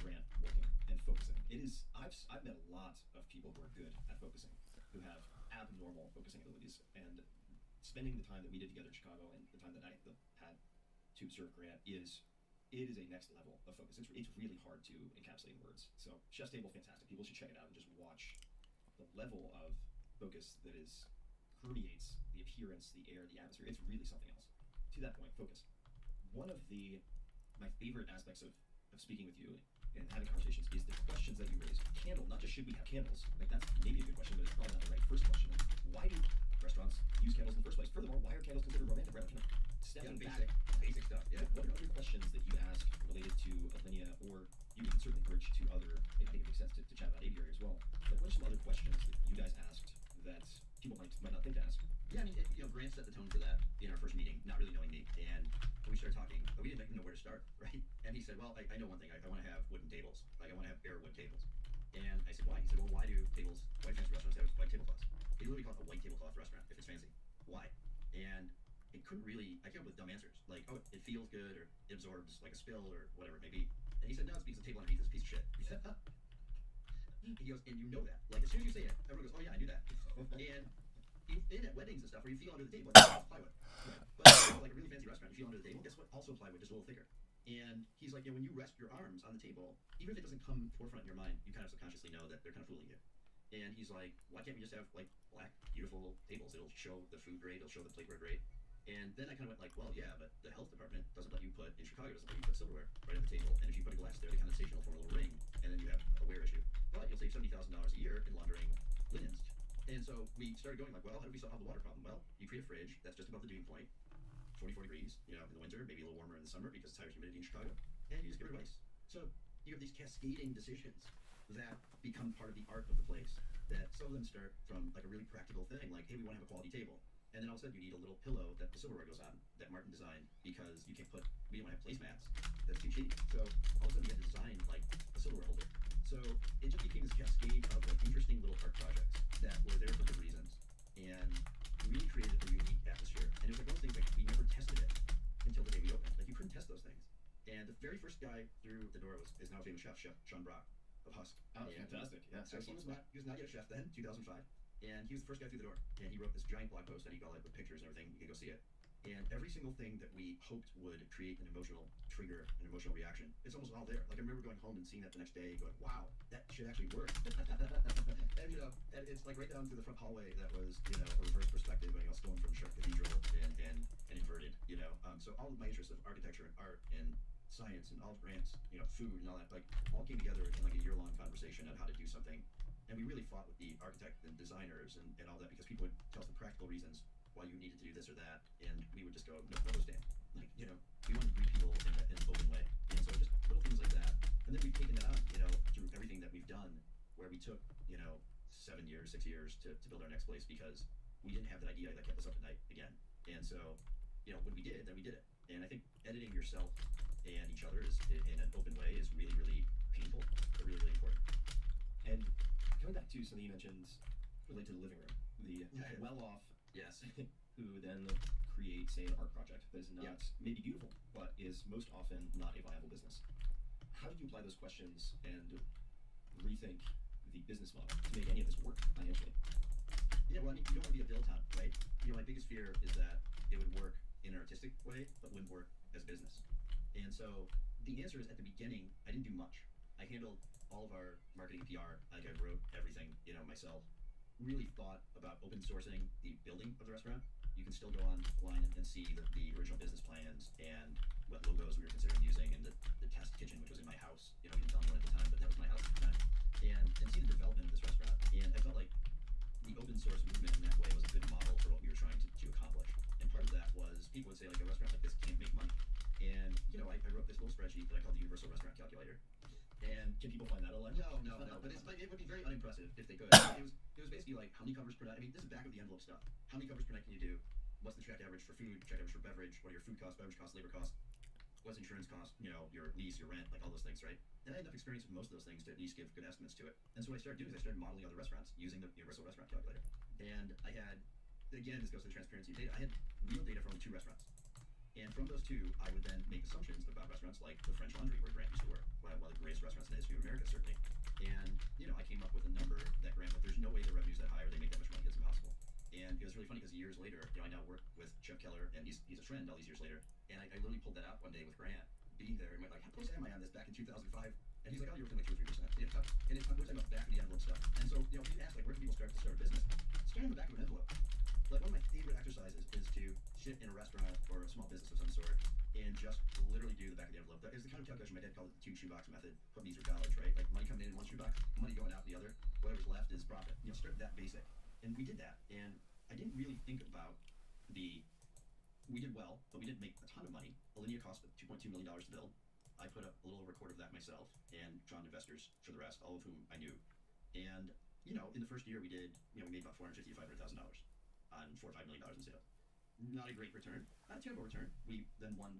Grant working and focusing. I've met a lot of people who are good at focusing, who have abnormal focusing abilities, and spending the time that we did together in Chicago and the time that I had to observe Grant it is a next level of focus. It's really hard to encapsulate in words. So Chef's Table, fantastic. People should check it out and just watch the level of focus that permeates the appearance, the air, the atmosphere. It's really something else. To that point, focus. One of my favorite aspects of speaking with you and having conversations is the questions that you raise. Candle, not just should we have candles, like that's maybe a good question, but it's probably not the right first question. Like, why do restaurants use candles in the first place? Furthermore, why are candles considered romantic? Right? Kind of stepping back. Basic stuff. Yeah. What are other questions that you ask related to Alinea, or you can certainly bridge to other, I think it makes sense to chat about aviary as well. But what are some other questions that you guys asked that people might not think to ask? Yeah, I mean, Grant set the tone for that in our first meeting, not really knowing me. And when we started talking, we didn't even know where to start, right? And he said, well, I know one thing. I want to have wooden tables. Like, I want to have bare wood tables. And I said, why? He said, well, why do white fancy restaurants have white tablecloths? They literally call it a white tablecloth restaurant if it's fancy. Why? And I came up with dumb answers. Like, oh, it feels good, or it absorbs like a spill, or whatever it may be. And he said, no, it's because the table underneath is a piece of shit. He goes, and you know that. Like, as soon as you say it, everyone goes, oh yeah, I knew that. And in at weddings and stuff where you feel under the table, it's plywood. But like a really fancy restaurant, you feel under the table, guess what? Also plywood, just a little thicker. And he's like, when you rest your arms on the table, even if it doesn't come forefront in your mind, you kind of subconsciously know that they're kind of fooling you. And he's like, why can't we just have like black, beautiful tables? It'll show the food great, it'll show the plateware great. And then I kind of went like, well, yeah, but the health department doesn't let you put, in Chicago, doesn't let you put silverware right at the table. And if you put a glass there, the condensation will form a little ring, and then you have a wear issue. But you'll save $70,000 a year in laundering linens. And so we started going like, well, how do we solve the water problem? Well, you create a fridge that's just above the dew point, 44 degrees, in the winter, maybe a little warmer in the summer because it's higher humidity in Chicago, and you just get rid of ice. So you have these cascading decisions that become part of the art of the place, that some of them start from like a really practical thing, like, hey, we want to have a quality table. And then all of a sudden you need a little pillow that the silverware goes on, that Martin designed, because we don't have placemats. That's too cheap. So all of a sudden we had to design like a silverware holder. So it just became this cascade of like interesting little art projects that were there for good reasons and really created a unique atmosphere. And it was like one of those things, like, we never tested it until the day we opened. Like, you couldn't test those things. And the very first guy through the door is now a famous chef Sean Brock of Husk. Oh, And fantastic. Yeah. so he was not yet a chef then, 2005. And he was the first guy through the door. And he wrote this giant blog post that he got like with pictures and everything. You can go see it. And every single thing that we hoped would create an emotional trigger, an emotional reaction, it's almost all there. Like, I remember going home and seeing that the next day, going, wow, that should actually work. And and it's like right down through the front hallway that was, a reverse perspective, going from Sharp Cathedral and inverted, So all of my interests of architecture and art and science and all of Grant's, food and all that, like, all came together in like a year-long conversation on how to do something. And we really fought with the architect and designers and all that, because people would tell us the practical reasons why you needed to do this or that, and we would just go, no, stand. Like, we want to greet people in an open way. And so just little things like that. And then we've taken that on, through everything that we've done, where we took, 7 years, 6 years to build our next place because we didn't have that idea that kept us up at night again. And so, when we did, then we did it. And I think editing yourself and each other in an open way is really, really painful, but really, really important. And coming back to something you mentioned related to the living room, the Yeah. well-off Yes. who then create, say, an art project that is not Yeah. maybe beautiful, but is most often not a viable business. How did you apply those questions and rethink the business model to make any of this work financially? Yeah, well, I mean, you don't want to be a dilettante, right? My biggest fear is that it would work in an artistic way, but wouldn't work as a business. And so the answer is, at the beginning, I didn't do much. I handled all of our marketing PR. Like, I wrote everything, myself. Really thought about open sourcing the building of the restaurant. You can still go online and see the original business plans and what logos we were considering using, and the test kitchen, which was in my house. We didn't tell anyone at the time, but that was my house at the time. And see the development of this restaurant. And I felt like the open source movement in that way was a good model for what we were trying to accomplish. And part of that was people would say, like, a restaurant like this can't make money. And, I wrote this little spreadsheet that I called the Universal Restaurant Calculator. And Can people find that online? no, but it would be very unimpressive if they could. It was basically like, how many covers per night? I mean, this is back of the envelope stuff. How many covers per night can you do? What's the check average for food, check average for beverage? What are your food costs, beverage costs, labor costs? What's insurance cost? Your lease, your rent, like all those things, right? And I had enough experience with most of those things to at least give good estimates to it. And so what I started doing is I started modeling other restaurants using the Universal Restaurant Calculator. And I had, again, this goes to the transparency of data. I had real data from 2 restaurants. And from those 2, I would then make assumptions about restaurants like the French Laundry, where Grant used to work, one of the greatest restaurants in the history of America, certainly. And, I came up with a number that Grant, but there's no way their revenue's that high or they make that much money. It's impossible. And it was really funny because years later, I now work with Jeff Keller, and he's a friend all these years later. And I literally pulled that out one day with Grant, being there, and went like, how close am I on this back in 2005? And he's like, oh, you're within like 2 or 3%. And we're talking about back of the envelope stuff. And so, you ask, like, where can people start a business? Start on the back of an envelope. Like, one of my favorite exercises is to sit in a restaurant or a small business of some sort and just literally do the back of the envelope. That is the kind of calculation my dad called it the 2 shoebox method. Put me through college, right? Like, money coming in one shoebox, money going out the other. Whatever's left is profit. Start that basic. And we did that. And I didn't really think about we did well, but we didn't make a ton of money. Alinea cost $2.2 million to build. I put up a little over a quarter of that myself and found investors for the rest, all of whom I knew. And, in the first year we did, we made about $450,000 to $500,000 on $4 or $5 million in sales. Not a great return, not a terrible return. We then won,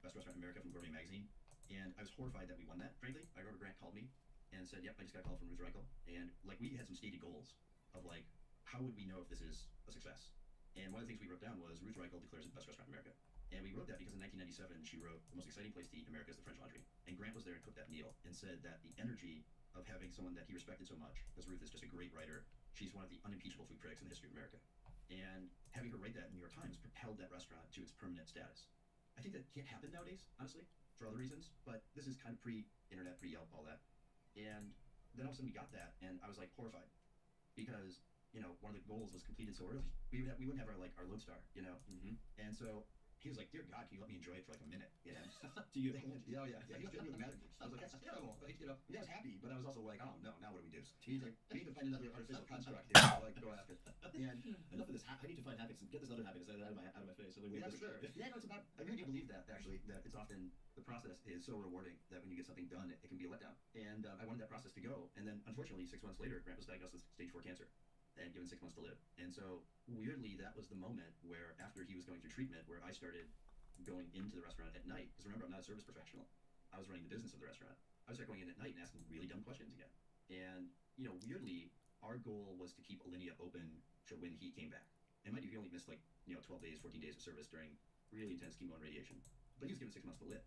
Best Restaurant in America from Gourmet Magazine. And I was horrified that we won that, frankly. I remember Grant called me and said, yep, I just got a call from Ruth Reichl. And, like, we had some stated goals of, like, how would we know if this is a success? And one of the things we wrote down was Ruth Reichl declares it the best restaurant in America. And we wrote that because in 1997, she wrote, the most exciting place to eat in America is the French Laundry. And Grant was there and cooked that meal and said that the energy of having someone that he respected so much, because Ruth is just a great writer, she's one of the unimpeachable food critics in the history of America. And having her write that in the New York Times propelled that restaurant to its permanent status. I think that can't happen nowadays, honestly, for other reasons, but this is kind of pre-internet, pre-Yelp, all that. And then all of a sudden we got that, and I was like horrified because, one of the goals was completed so early. We wouldn't have our Lodestar, And so he was like, dear God, can you let me enjoy it for like a minute? Do you? Yeah, he was genuinely mad at me. I was like, that's terrible. Like, I was happy, but I was also like, oh no, now what do we do? He's like, we need to find another artificial construct here. Like, go after it. And Enough of this. I need to find happiness and get this other happiness out of my face. So then we yeah, for sure. Yeah, no, it's about. I really do believe that actually. That it's often the process is so rewarding that when you get something done, it can be a letdown. And I wanted that process to go. And then, unfortunately, 6 months later, Grant was diagnosed with stage 4 cancer, and given 6 months to live. And so, weirdly, that was the moment where, after he was going through treatment, where I started going into the restaurant at night. Because remember, I'm not a service professional. I was running the business of the restaurant. I was going in at night and asking really dumb questions again. And weirdly, our goal was to keep Alinea open for when he came back. And mind you, he only missed 12 days, 14 days of service during really intense chemo and radiation. But he was given 6 months to live.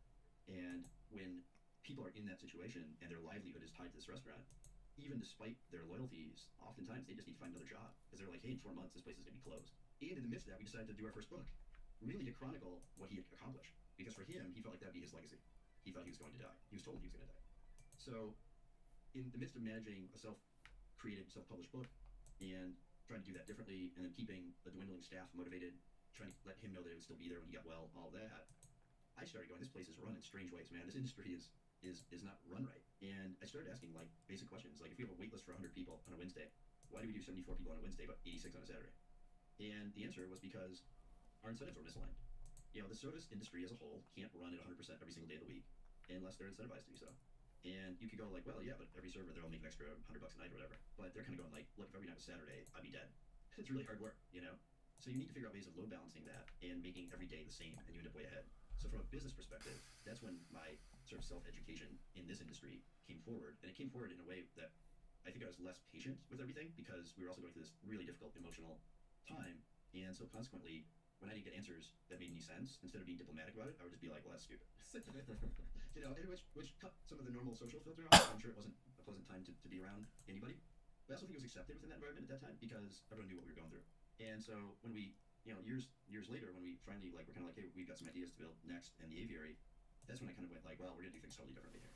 And when people are in that situation and their livelihood is tied to this restaurant, even despite their loyalties, oftentimes they just need to find another job because they're like, hey, in 4 months this place is going to be closed. And in the midst of that, we decided to do our first book, really to chronicle what he had accomplished. Because for him, he felt like that would be his legacy. He thought he was going to die. He was told he was going to die. So in the midst of managing a self-created, self-published book and trying to do that differently, and then keeping a dwindling staff motivated, trying to let him know that it would still be there when he got well, all that, I started going, this place is run in strange ways, man. This industry is not run right. And I started asking basic questions, like if we have a wait list for 100 people on a Wednesday, why do we do 74 people on a Wednesday but 86 on a Saturday? And the answer was because our incentives were misaligned. you know, the soda industry as a whole can't run at 100% every single day of the week unless they're incentivized to do so. And you could go like, well, yeah, but every server they're all making an extra $100 a night or whatever. But they're kind of going like, look, if every night was Saturday, I'd be dead. It's really hard work, you know. So you need to figure out ways of load balancing that and making every day the same, and you end up way ahead. So from a business perspective, that's when my sort of self-education in this industry came forward, and it came forward in a way that I think I was less patient with everything because we were also going through this really difficult emotional time, and so consequently, when I didn't get answers that made any sense, instead of being diplomatic about it, I would just be like, well, that's stupid. You know, and which cut some of the normal social filter off. I'm sure it wasn't a pleasant time to be around anybody. But I also think it was accepted within that environment at that time because everyone knew what we were going through. And so when we, you know, years later, when we finally like, we're kind of like, hey, we've got some ideas to build next in the aviary, that's when I kind of went like, well, we're gonna do things totally differently here.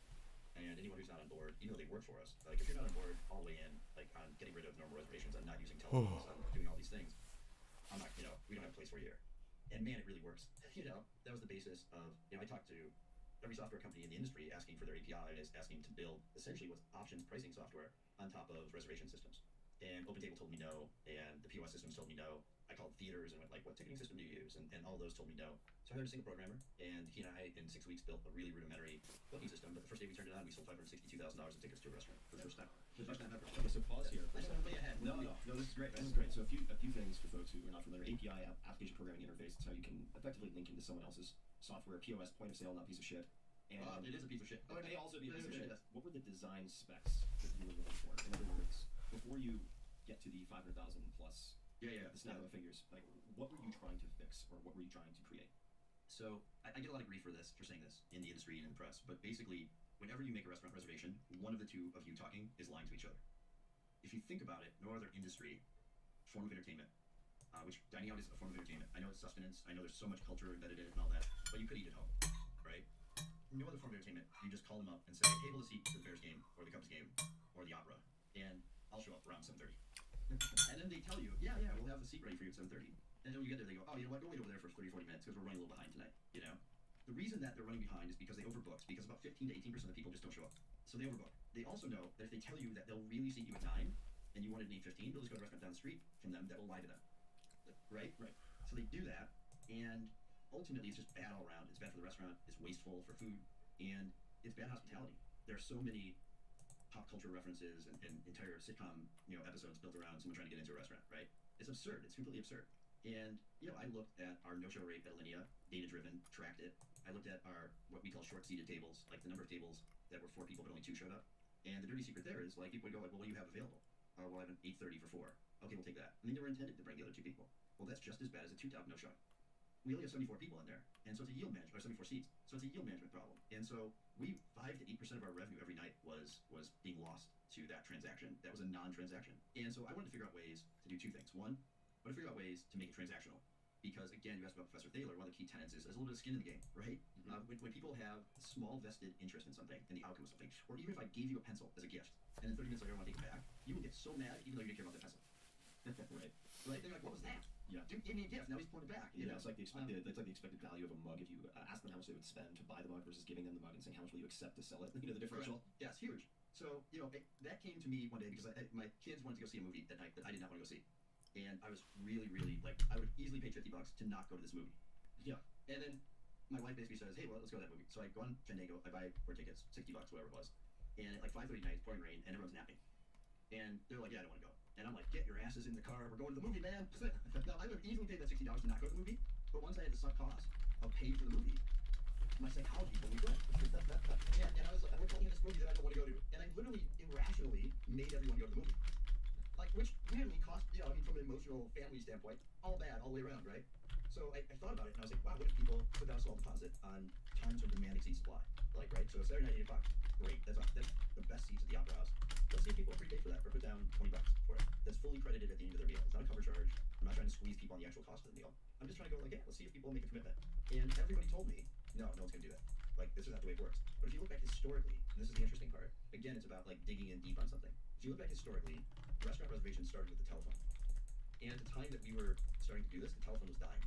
And anyone who's not on board, even though they work for us, like if you're not on board all the way in, like on getting rid of normal reservations, on not using telephones, on doing all these things, I'm not, you know, we don't have a place for you here. And man, it really works. You know, that was the basis of, you know, I talked to every software company in the industry asking for their APIs, asking to build essentially what's options pricing software on top of reservation systems. And OpenTable told me no, and the POS systems told me no. I called theaters and went like, what ticketing system do you use? And all those told me no. So I hired a single programmer, and he and I, in 6 weeks, built a really rudimentary booking system. But the first day we turned it on, we sold $562,000 in tickets to a restaurant for the first time. For the first time ever. Okay, so pause here. I just went way ahead. No, this is great. This is great. So a few things for folks who are not familiar. API, application programming interface. It's how you can effectively link into someone else's software. POS, point of sale, not piece of shit. And It is a piece of shit. oh, it may also be a piece of shit. Yes. What were the design specs that you were looking for? In other words, before you get to the 500,000 plus Yeah. the snap of figures, like what were you trying to fix or what were you trying to create? So I get a lot of grief for saying this in the industry and in the press, but basically, whenever you make a restaurant reservation, one of the two of you talking is lying to each other. If you think about it, no other industry, form of entertainment, which dining out is a form of entertainment. I know it's sustenance. I know there's so much culture embedded in it and all that, but you could eat at home, right? No other form of entertainment. You just call them up and say, hey, able to seat for the Bears game or the Cubs game or the opera, and I'll show up around 7:30. And then they tell you, yeah, we'll have the seat ready for you at 7:30. And then when you get there, they go, oh, you know what, go wait over there for 30, 40 minutes because we're running a little behind tonight, you know? The reason that they're running behind is because they overbooked, because about 15 to 18% of people just don't show up. So they overbook. They also know that if they tell you that they'll really seat you at 9 and you wanted an 8:15, they'll just go to a restaurant down the street from them that will lie to them. Right? Right. So they do that, and ultimately it's just bad all around. It's bad for the restaurant, it's wasteful for food, and it's bad hospitality. There are so many pop culture references and entire sitcom, you know, episodes built around someone trying to get into a restaurant, right? It's absurd. It's completely absurd. And, you know, I looked at our no-show rate at Alinea, data-driven, tracked it. I looked at our, what we call short-seated tables, like the number of tables that were 4 people but only 2 showed up. And the dirty secret there is, like, people would go like, well, what do you have available? Oh, well, I have an 8:30 for 4. Okay, we'll take that. And they never intended to bring the other 2 people. Well, that's just as bad as a 2-top no-show. We only have 74 people in there, and so it's a yield management, or 74 seats. So it's a yield management problem. And so 5 to 8% of our revenue every night was being lost to that transaction. That was a non-transaction. And so I wanted to figure out ways to do 2 things. One, I wanted to figure out ways to make it transactional. Because again, you asked about Professor Thaler, one of the key tenets is there's a little bit of skin in the game, right? Mm-hmm. When people have small vested interest in something, in the outcome of something, or even if I gave you a pencil as a gift, and then 30 minutes later I want to take it back, you will get so mad even though you didn't care about the pencil. Right. Right? They're like, what was that? Yeah. Dude gave me a gift, now he's pulling it back. You know, it's like the expected value of a mug. If you ask them how much they would spend to buy the mug versus giving them the mug and saying how much will you accept to sell it, you know, the differential. Yeah, it's huge. So, you know, that came to me one day because my kids wanted to go see a movie at night that I did not want to go see. And I was really, really, like, I would have easily paid $50 to not go to this movie. Yeah. And then my wife basically says, hey, well, let's go to that movie. So I go on Fandango, I buy 4 tickets, $60, whatever it was. And at like 5:30 night, it's pouring rain, and everyone's napping. And they're like, yeah, I don't want to go. And I'm like, get your asses in the car, we're going to the movie, man. Now, I would have easily paid that $60 to not go to the movie, but once I had the sunk cost of paying for the movie, my psychology told me good. And I was like, we're going to this movie that I don't want to go to. And I literally, irrationally, made everyone go to the movie. Like, which weirdly cost, you know, I mean, from an emotional family standpoint, all bad, all the way around, right? So I thought about it, and I was like, wow, what if people put down a small deposit on times when demand exceeds supply? Like, right, so Saturday night, 8 o'clock, great, that's the best seats at the Opera House. Let's see if people prepay for that, or put down $20 for it. That's fully credited at the end of their meal. It's not a cover charge. I'm not trying to squeeze people on the actual cost of the meal. I'm just trying to go like, yeah, let's see if people make a commitment. And everybody told me, no one's gonna do that. Like, this is not the way it works. But if you look back historically, and this is the interesting part, again, it's about like digging in deep on something. If you look back historically, restaurant reservations started with the telephone. And at the time that we were starting to do this, the telephone was dying.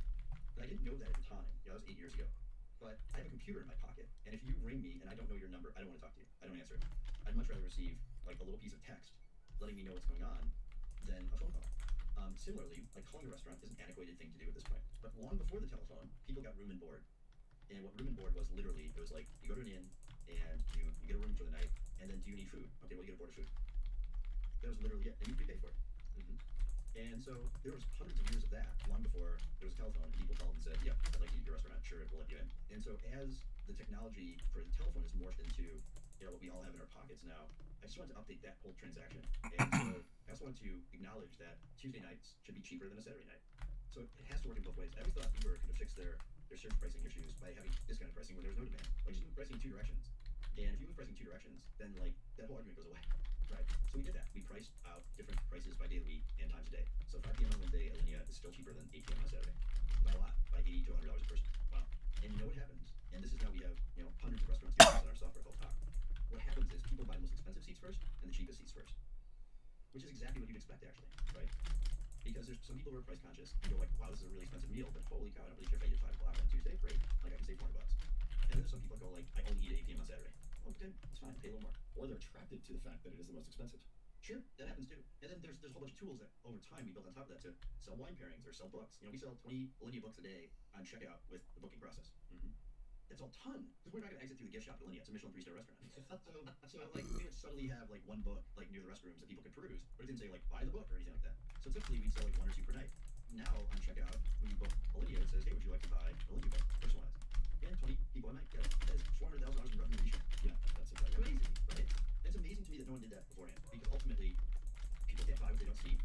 And I didn't know that at the time. You know, that was 8 years ago. But I have a computer in my pocket, and if you ring me and I don't know your number, I don't want to talk to you. I don't answer it. I'd much rather receive like a little piece of text letting me know what's going on than a phone call. Similarly, like calling a restaurant is an antiquated thing to do at this point. But long before the telephone, people got room and board. And what room and board was literally, it was like you go to an inn and you get a room for the night, and then do you need food? Okay, well you get a board of food. That was literally it, and you prepay for it. And so there was hundreds of years of that long before there was a telephone. People called and said, "Yeah, I'd like to eat at your restaurant. Sure, we'll let you in." And so as the technology for the telephone is morphed into what we all have in our pockets now, I just wanted to update that whole transaction. And so I also wanted to acknowledge that Tuesday nights should be cheaper than a Saturday night. So it has to work in both ways. I always thought Uber could have fixed their search pricing issues by having discounted pricing when there was no demand. Like just move pricing in two directions. And if you move pricing in two directions, then like that whole argument goes away. Right. So we did that. We priced out different prices by day of the week and times a day. So 5 p.m. on Wednesday, Alinea is still cheaper than 8 p.m. on Saturday. By a lot, by $80 to $100 a person. Wow. And you know what happens? And this is how we have hundreds of restaurants using our software called Talk. What happens is people buy the most expensive seats first and the cheapest seats first, which is exactly what you'd expect actually, right? Because there's some people who are price conscious and go like, wow, this is a really expensive meal, but holy cow, I don't really care if I eat at 5 o'clock on Tuesday. Great, like I can save $400. And then there's some people who go like, I only eat at 8 p.m. on Saturday. Okay, it's fine, pay a little more. Or they're attracted to the fact that it is the most expensive. Sure, that happens too. And then there's a whole bunch of tools that over time we built on top of that to sell wine pairings or sell books. We sell 20 Alinea books a day on checkout with the booking process. That's a ton, because we're not going to exit through the gift shop at Alinea. It's a Michelin 3-star restaurant. so like we would subtly have like one book like near the restrooms that people could peruse, but it didn't say like buy the book or anything like that. So typically we'd sell like 1 or 2 per night. Now on checkout, when you book Alinea, it says, hey, would you like to buy an Alinea book, personalized? And 20 people a night get it. That is $400,000 in revenue each year. Yeah, that's exactly Crazy, right? It's amazing to me that no one did that beforehand, because ultimately people can't buy what they don't see,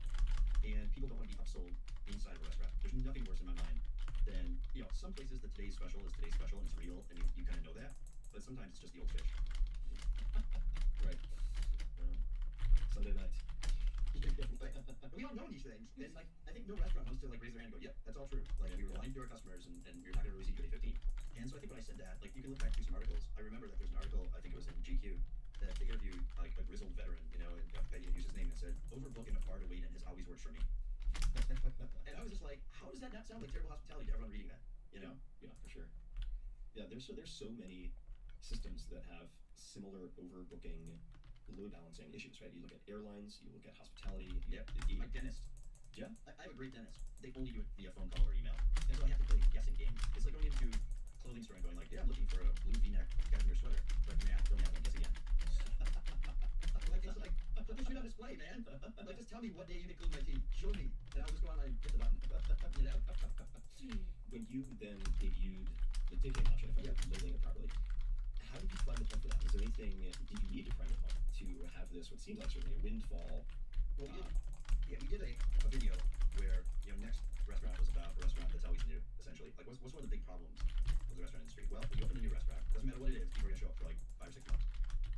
and people don't want to be upsold inside of a restaurant. There's nothing worse in my mind than some places the today's special is today's special and it's real and you kind of know that, but sometimes it's just the old fish. right. Sunday night. We all know these things, and like I think no restaurant wants to like raise their hand and go, yep, that's all true. Like we were lying to our customers, and you're not going to receive 15. And so I think when I said that, like you can look back through some articles. I remember that there's an article, I think it was in GQ, that they interviewed like a grizzled veteran, and they used his name and said, overbooking a bar to wait in has always worked for me. And I was just like, how does that not sound like terrible hospitality to everyone reading that? Yeah, for sure. Yeah, there's so many systems that have similar overbooking, load balancing issues, right? You look at airlines, you look at hospitality. My dentist. Yeah. I have a great dentist. They only do it via phone call or email, and so I have to play a guessing game. It's like going into a clothing store and going like, yeah, I'm looking for a blue V-neck cashmere sweater. Like, yeah, don't have one. Guess again. It's like put this shit on display, man. Like, just tell me what day you include my teeth. Show me, and I'll just go online and hit the button. When you then debuted the ticketing option, if I'm labeling it properly, how did you find the pump for that? Was there anything? Did you need to prime the pump to have this? What seems like certainly a windfall. Well, we did a video where next restaurant was about a restaurant that's all we can do essentially. Like, what's one of the big problems of the restaurant industry? Well, when you open a new restaurant, doesn't matter what it is, people are gonna show up for like 5 or 6 months,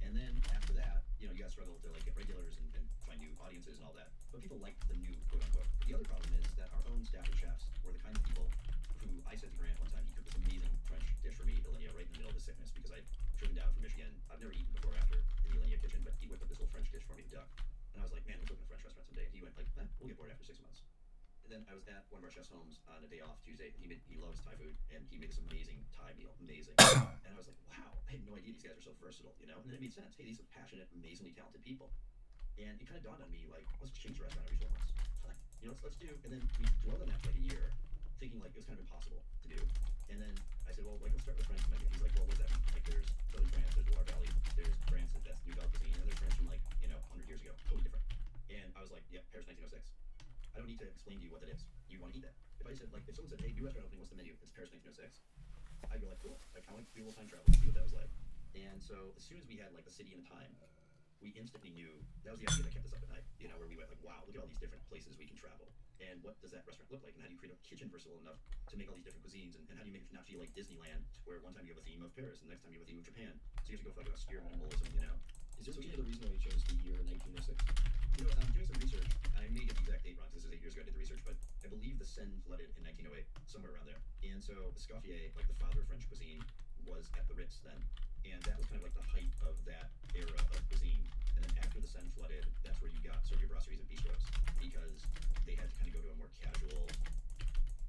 and then after that, you gotta struggle to like get regulars and find new audiences and all that. But people like the new quote unquote. But the other problem is that our own staff and chefs were the kind of people who I said to Grant one time, he cooked this amazing French dish for me at Alinea right in the middle of the sickness because I'd driven down from Michigan. I've never eaten before or after in the Alinea kitchen, but he whipped up this little French dish for me, duck. And I was like, man, we'll cook in a French restaurant someday. And he went like, we'll get bored after 6 months. And then I was at one of our chefs' homes on a day off Tuesday, and he loves Thai food, and he made this amazing Thai meal, amazing. And I was like, wow, I had no idea these guys are so versatile, And then it made sense. Hey, these are passionate, amazingly talented people. And it kind of dawned on me, like, let's change the restaurant every 12 months. Let's do. And then we dwelled on that for like a year, thinking like it was kind of impossible to do. And then I said, well, like let's start with France. And he's like, well, what's that mean? Like, there's Southern France, there's Loire Valley, there's France that's New Belle cuisine, and there's France from like 100 years ago, totally different. And I was like, yeah, Paris 1906. I don't need to explain to you what that is. You want to eat that. If I said, like, if someone said, hey, new restaurant opening, what's the menu? It's Paris 1906. I'd go like, cool. Like, I want to do a little time travel and see what that was like. And so as soon as we had like a city and a time, we instantly knew that was the idea that kept us up at night. Where we went like, wow, look at all these different places we can travel. And what does that restaurant look like? And how do you create a kitchen versatile enough to make all these different cuisines? And how do you make it not feel like Disneyland, where one time you have a theme of Paris, and the next time you have a theme of Japan? So you have to go for like an austere minimalism, Is there any other reason why you chose the year 1906? I'm doing some research. I may get the exact date wrong because this is 8 years ago I did the research, but I believe the Seine flooded in 1908, somewhere around there. And so Escoffier, like the father of French cuisine, was at the Ritz then. And that was kind of like the height of that era of cuisine. And then after the Seine flooded, that's where you got sort of your brasseries and bistros, because they had to kind of go to a more casual.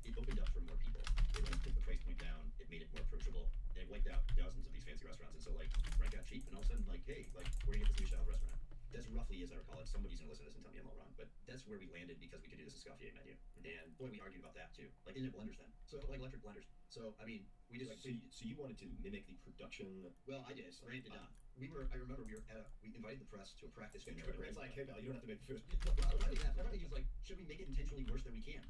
It opened up for more people. It took the price point down. It made it more approachable, and it wiped out dozens of these fancy restaurants. And so like rent got cheap, and all of a sudden like, hey, like we're gonna get this new style of restaurant. That's roughly, as I recall it. Somebody's gonna listen to this and tell me I'm all wrong, but that's where we landed because we could do this Escoffier menu. And boy, we argued about that too. Like, they didn't have blenders then, so like electric blenders. So I mean, we did like So you wanted to mimic the production. well, I did. Grant did not. I remember we invited the press to a practice dinner. Grant's like, hey pal, you don't have to make food. Well, not only that, not only he was like, should we make it intentionally worse than we can?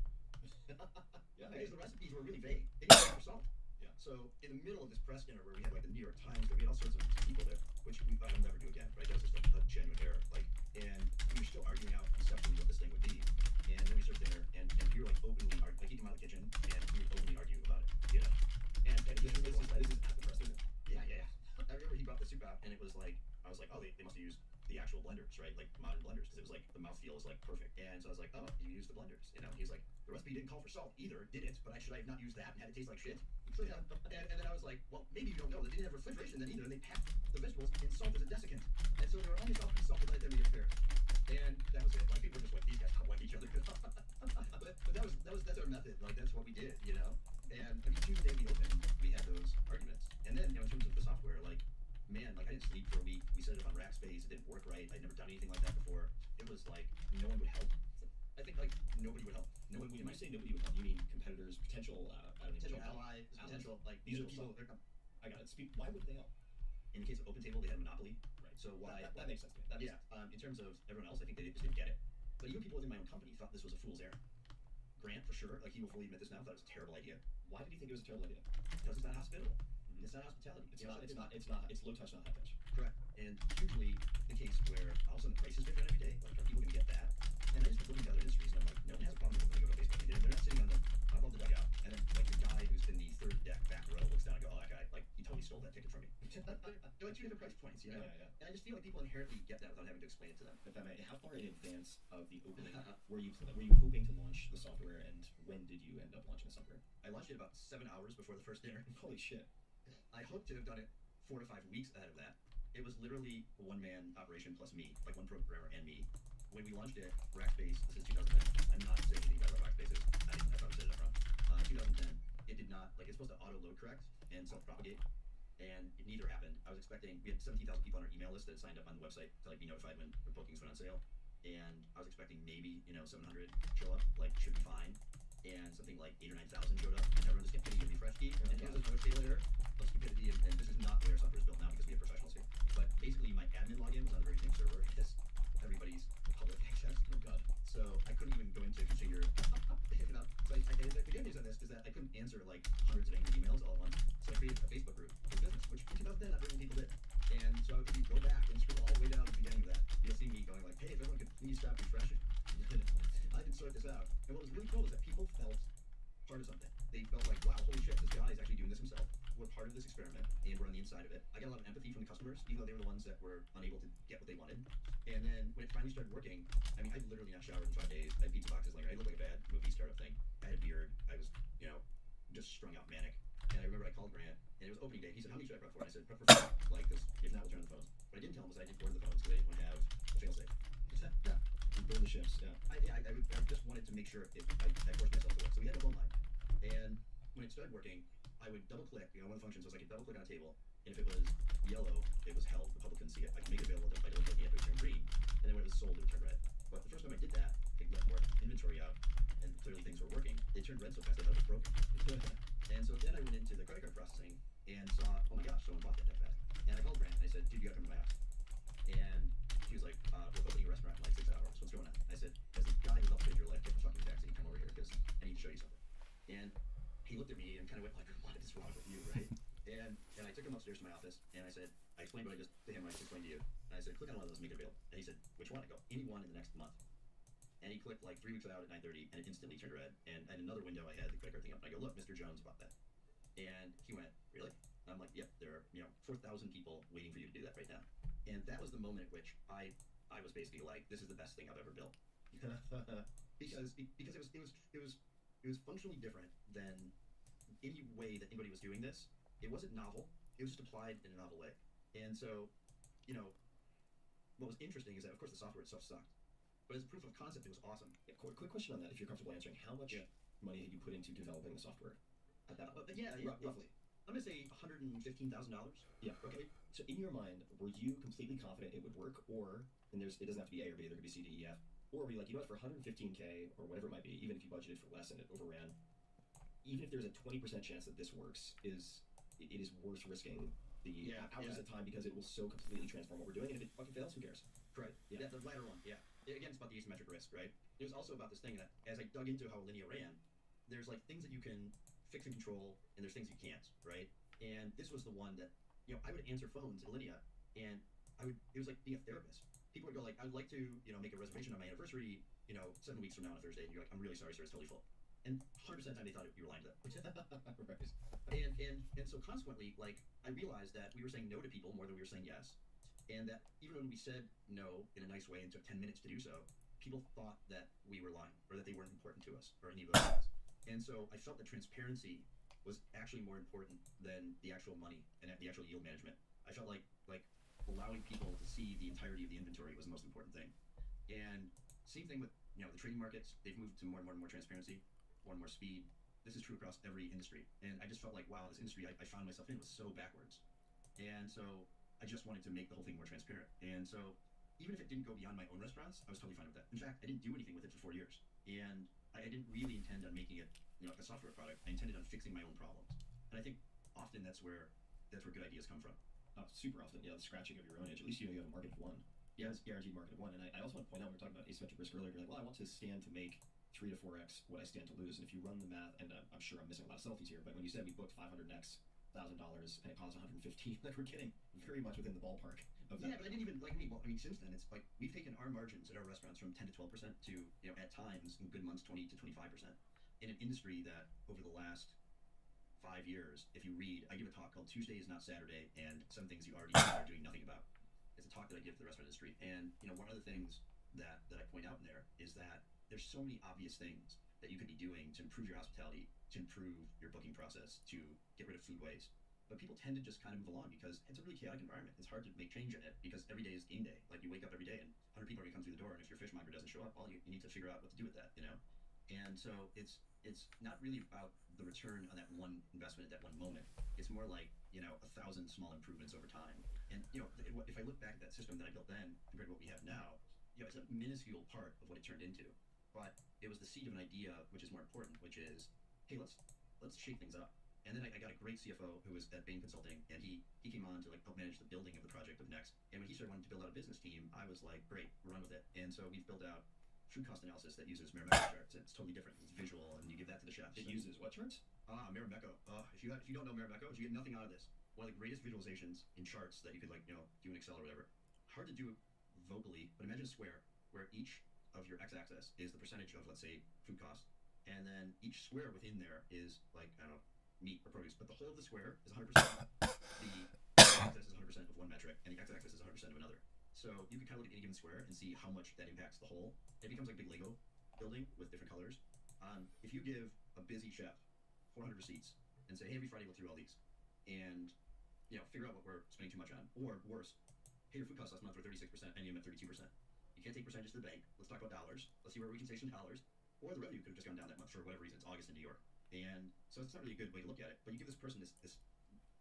Yeah, Because the recipes were really vague. They didn't have salt. Yeah. So in the middle of this press dinner where we had like the New York Times, we had all sorts of people there, which I'll never do again. Right? That was just a genuine error. Like, and we were still arguing out conceptually what this thing would be. And then we started dinner, and we were like openly like he'd come out of the kitchen, and we would openly argue about it. You know. And This is at the press dinner. yeah. I remember he brought the soup out, and it was like, I was like, oh, they must have used the actual blenders, right? Like modern blenders, because it was like the mouthfeel is like perfect. And so I was like, oh, you used the blenders, you know? He's like, the recipe didn't call for salt either, did it? But should I have not used that and had it taste like shit? And then I was like, well, maybe you don't know. They didn't have refrigeration then either, and they packed the vegetables in salt as a desiccant. And so they were only salted by the time they get prepared. And that was it. Like, people were just like, these guys don't like each other. but that's our method. Like, that's what we did, you know? And I mean, Tuesday we opened, we had those arguments. And then, you know, in terms of the software, like, man, like, I didn't sleep for a week. We set it up on Rackspace. It didn't work right. I'd never done anything like that before. It was like, no one would help. I think, like, nobody would help. No one When would you say nobody would help, you mean competitors, potential, I don't potential know, allies, potential, like, These are people, people. I got it. Why would they help? in the case of OpenTable, they had a monopoly. Right. So why? That makes sense to me. That makes Yeah. In terms of everyone else, I think they just didn't get it. But even people within my own company thought this was a fool's errand. Grant, for sure, like he will fully admit this now, thought it was a terrible idea. Why did he think it was a terrible idea? Because it's not hospitable. It's not hospitality. It's not. It's low touch, not high touch. Correct. And usually the case where all of a sudden the price is different every day. Like, are people going to get that? And I just look at other industries and I'm like, no one has a problem with when they go to a baseball game. They're not sitting on the above the dugout. And then like the guy who's in the third deck back row looks down and go, oh, that guy, like he totally stole that ticket from me. They're like two different price points, you know? Yeah. And I just feel like people inherently get that without having to explain it to them. If I may, how far in advance of the opening were you hoping to launch the software, and when did you end up launching the software? I launched it about 7 hours before the first dinner. Holy shit! I hoped to have done it 4 to 5 weeks ahead of that. It was literally a one-man operation plus me, like one programmer and me. When we launched it, Rackspace, this is 2010. I'm not saying anything about what Rackspace is. I probably said it up front. 2010, it did not, like, it's supposed to auto-load correct and self-propagate, and it neither happened. I was expecting, we had 17,000 people on our email list that signed up on the website to, like, be notified when the bookings went on sale, and I was expecting maybe, 700 show up, like, should be fine, and something like 8 or 9,000 showed up, and everyone just kept hitting the refresh key, and it was another failure of stupidity, and this is not the way our software is built now because we have professionals here. But basically, my admin login was on the very same server as everybody's public access. Oh god! So I couldn't even go into configure. So the good news on this is that I couldn't answer like hundreds of angry emails all at once. So I created a Facebook group for business, which in 2010 not very many people did. And so if you go back and scroll all the way down to the beginning of that, you'll see me going like, hey, if everyone could please stop refreshing, I can sort this out. And what was really cool is that people felt part of something. They felt like, wow, holy shit, this guy is actually doing this himself. We're part of this experiment, and we're on the inside of it. I got a lot of empathy from the customers, even though they were the ones that were unable to get what they wanted. And then when it finally started working, I mean, I literally not showered in 5 days. I had pizza boxes like I looked like a bad movie startup thing. I had a beard. I was, just strung out manic. And I remember I called Grant, and it was opening day. He said, how many should I prep for? And I said, prep for 4, like, because if not, we'll turn on the phones. What I didn't tell him was I didn't order the phones because I didn't want to have a fail-safe. Yeah. Burn the ships. Yeah. I just wanted to make sure I forced myself to work. So we had a phone line. And when it started working, I would double click, one of the functions was I could double click on a table, and if it was yellow, it was held, the public couldn't see it. I could make it available to, like, looking at it would turn green, and then when it was sold, it would turn red. But the first time I did that, it left more inventory out, and clearly things were working. It turned red so fast I thought it was broken. And so then I went into the credit card processing and saw, oh my gosh, someone bought that fast. And I called Grant and I said, dude, you gotta come to my house. And he was like, we're opening a restaurant in like 6 hours. What's going on? I said, as the guy who helped save your life, get the fucking taxi and come over here because I need to show you something. And he looked at me and kind of went like, what is wrong with you, right? and I took him upstairs to my office and I said, I explained what I just to him, I just explained to you. And I said, click on one of those, make it available. And he said, which one? I go, any one in the next month. And he clicked like 3 weeks out at 9:30 and it instantly turned red. And in another window, I had the credit card thing up and I go, look, Mr. Jones bought that. And he went, really? And I'm like, yep, there are 4,000 people waiting for you to do that right now. And that was the moment at which I was basically like, this is the best thing I've ever built. because it was functionally different than any way that anybody was doing this. It wasn't novel. It was just applied in a novel way. And so, what was interesting is that of course the software itself sucked, but as a proof of concept, it was awesome. Yeah, quick question on that, if you're comfortable answering. How much money had you put into developing the software at that point? Yeah, roughly. I'm gonna say $115,000. Yeah. Okay. So in your mind, were you completely confident it would work, or and it doesn't have to be A or B, there could be C, D, E, F, or were you like, you know what, for 115K or whatever it might be, even if you budgeted for less and it overran, even if there's a 20% chance that this works, it is worth risking the hours of time because it will so completely transform what we're doing, and if it fucking fails, who cares? Correct. Yeah. The latter one. Yeah. Again, it's about the asymmetric risk, right? It was also about this thing that as I dug into how Alinea ran, there's like things that you can fix and control, and there's things you can't, right? And this was the one that, I would answer phones at Alinea, and it was like being a therapist. People would go like, I would like to, make a reservation on my anniversary, 7 weeks from now on a Thursday, and you're like, I'm really sorry, sir, it's totally full. And 100% of the time they thought you were lying to them. And so consequently, like, I realized that we were saying no to people more than we were saying yes. And that even when we said no in a nice way and took 10 minutes to do so, people thought that we were lying or that they weren't important to us or any of those things. And so I felt that transparency was actually more important than the actual money and the actual yield management. I felt like allowing people to see the entirety of the inventory was the most important thing. And same thing with the trading markets. They've moved to more and more transparency, more and more speed. This is true across every industry. And I just felt like, wow, this industry I found myself in was so backwards. And so I just wanted to make the whole thing more transparent. And so even if it didn't go beyond my own restaurants, I was totally fine with that. In fact, I didn't do anything with it for 4 years. And I didn't really intend on making it, like a software product. I intended on fixing my own problems. And I think often that's where good ideas come from. Super often, the scratching of your own itch. At least you have a market of one. Yeah, it's guaranteed market of one. And I also want to point out, we were talking about asymmetric risk earlier. You're like, well, I want to stand to make 3 to 4x what I stand to lose. And if you run the math, and I'm sure I'm missing a lot of selfies here, but when you said we booked 500x $1,000 and it costs 115, like we're getting very much within the ballpark of that. Yeah, but I didn't even since then it's like we've taken our margins at our restaurants from 10 to 12% to at times in good months 20 to 25% in an industry that over the last 5 years, if you read, I give a talk called Tuesday is Not Saturday and Some Things You Already Know Are Doing Nothing About. It's a talk that I give to the restaurant industry, and one of the things that I point out in there is that there's so many obvious things that you could be doing to improve your hospitality, to improve your booking process, to get rid of food waste. But people tend to just kind of move along because it's a really chaotic environment. It's hard to make change in it because every day is game day. Like you wake up every day and 100 people are gonna come through the door, and if your fishmonger doesn't show up, well, you need to figure out what to do with that, And so it's not really about the return on that one investment at that one moment. It's more like 1,000 small improvements over time. And if I look back at that system that I built then compared to what we have now, it's a minuscule part of what it turned into. But it was the seed of an idea, which is more important, which is, hey, let's shake things up. And then I got a great CFO who was at Bain Consulting, and he came on to help manage the building of the project of Next. And when he started wanting to build out a business team, I was like, great, we'll run with it. And so we've built out food cost analysis that uses Marimekko charts. It's totally different. It's visual, and you give that to the chefs. It uses what charts? Marimekko. If you don't know Marimekko, you get nothing out of this. One of the greatest visualizations in charts that you could do in Excel or whatever. Hard to do vocally, but imagine a square where each of your x-axis is the percentage of, let's say, food cost, and then each square within there is meat or produce, but the whole of the square is 100%. The x-axis is 100% of one metric, and the x-axis is 100% of another. So you can kind of look at any given square and see how much that impacts the whole. It becomes like a big Lego building with different colors. If you give a busy chef 400 receipts and say, hey, every Friday we'll through all these, and figure out what we're spending too much on, or worse, hey, your food costs last month were 36% and you're at 32%. You can't take percentages to the bank. Let's talk about dollars. Let's see where we can save some dollars. Or the revenue could have just gone down that much for whatever reason. It's August in New York. And so it's not really a good way to look at it. But you give this person this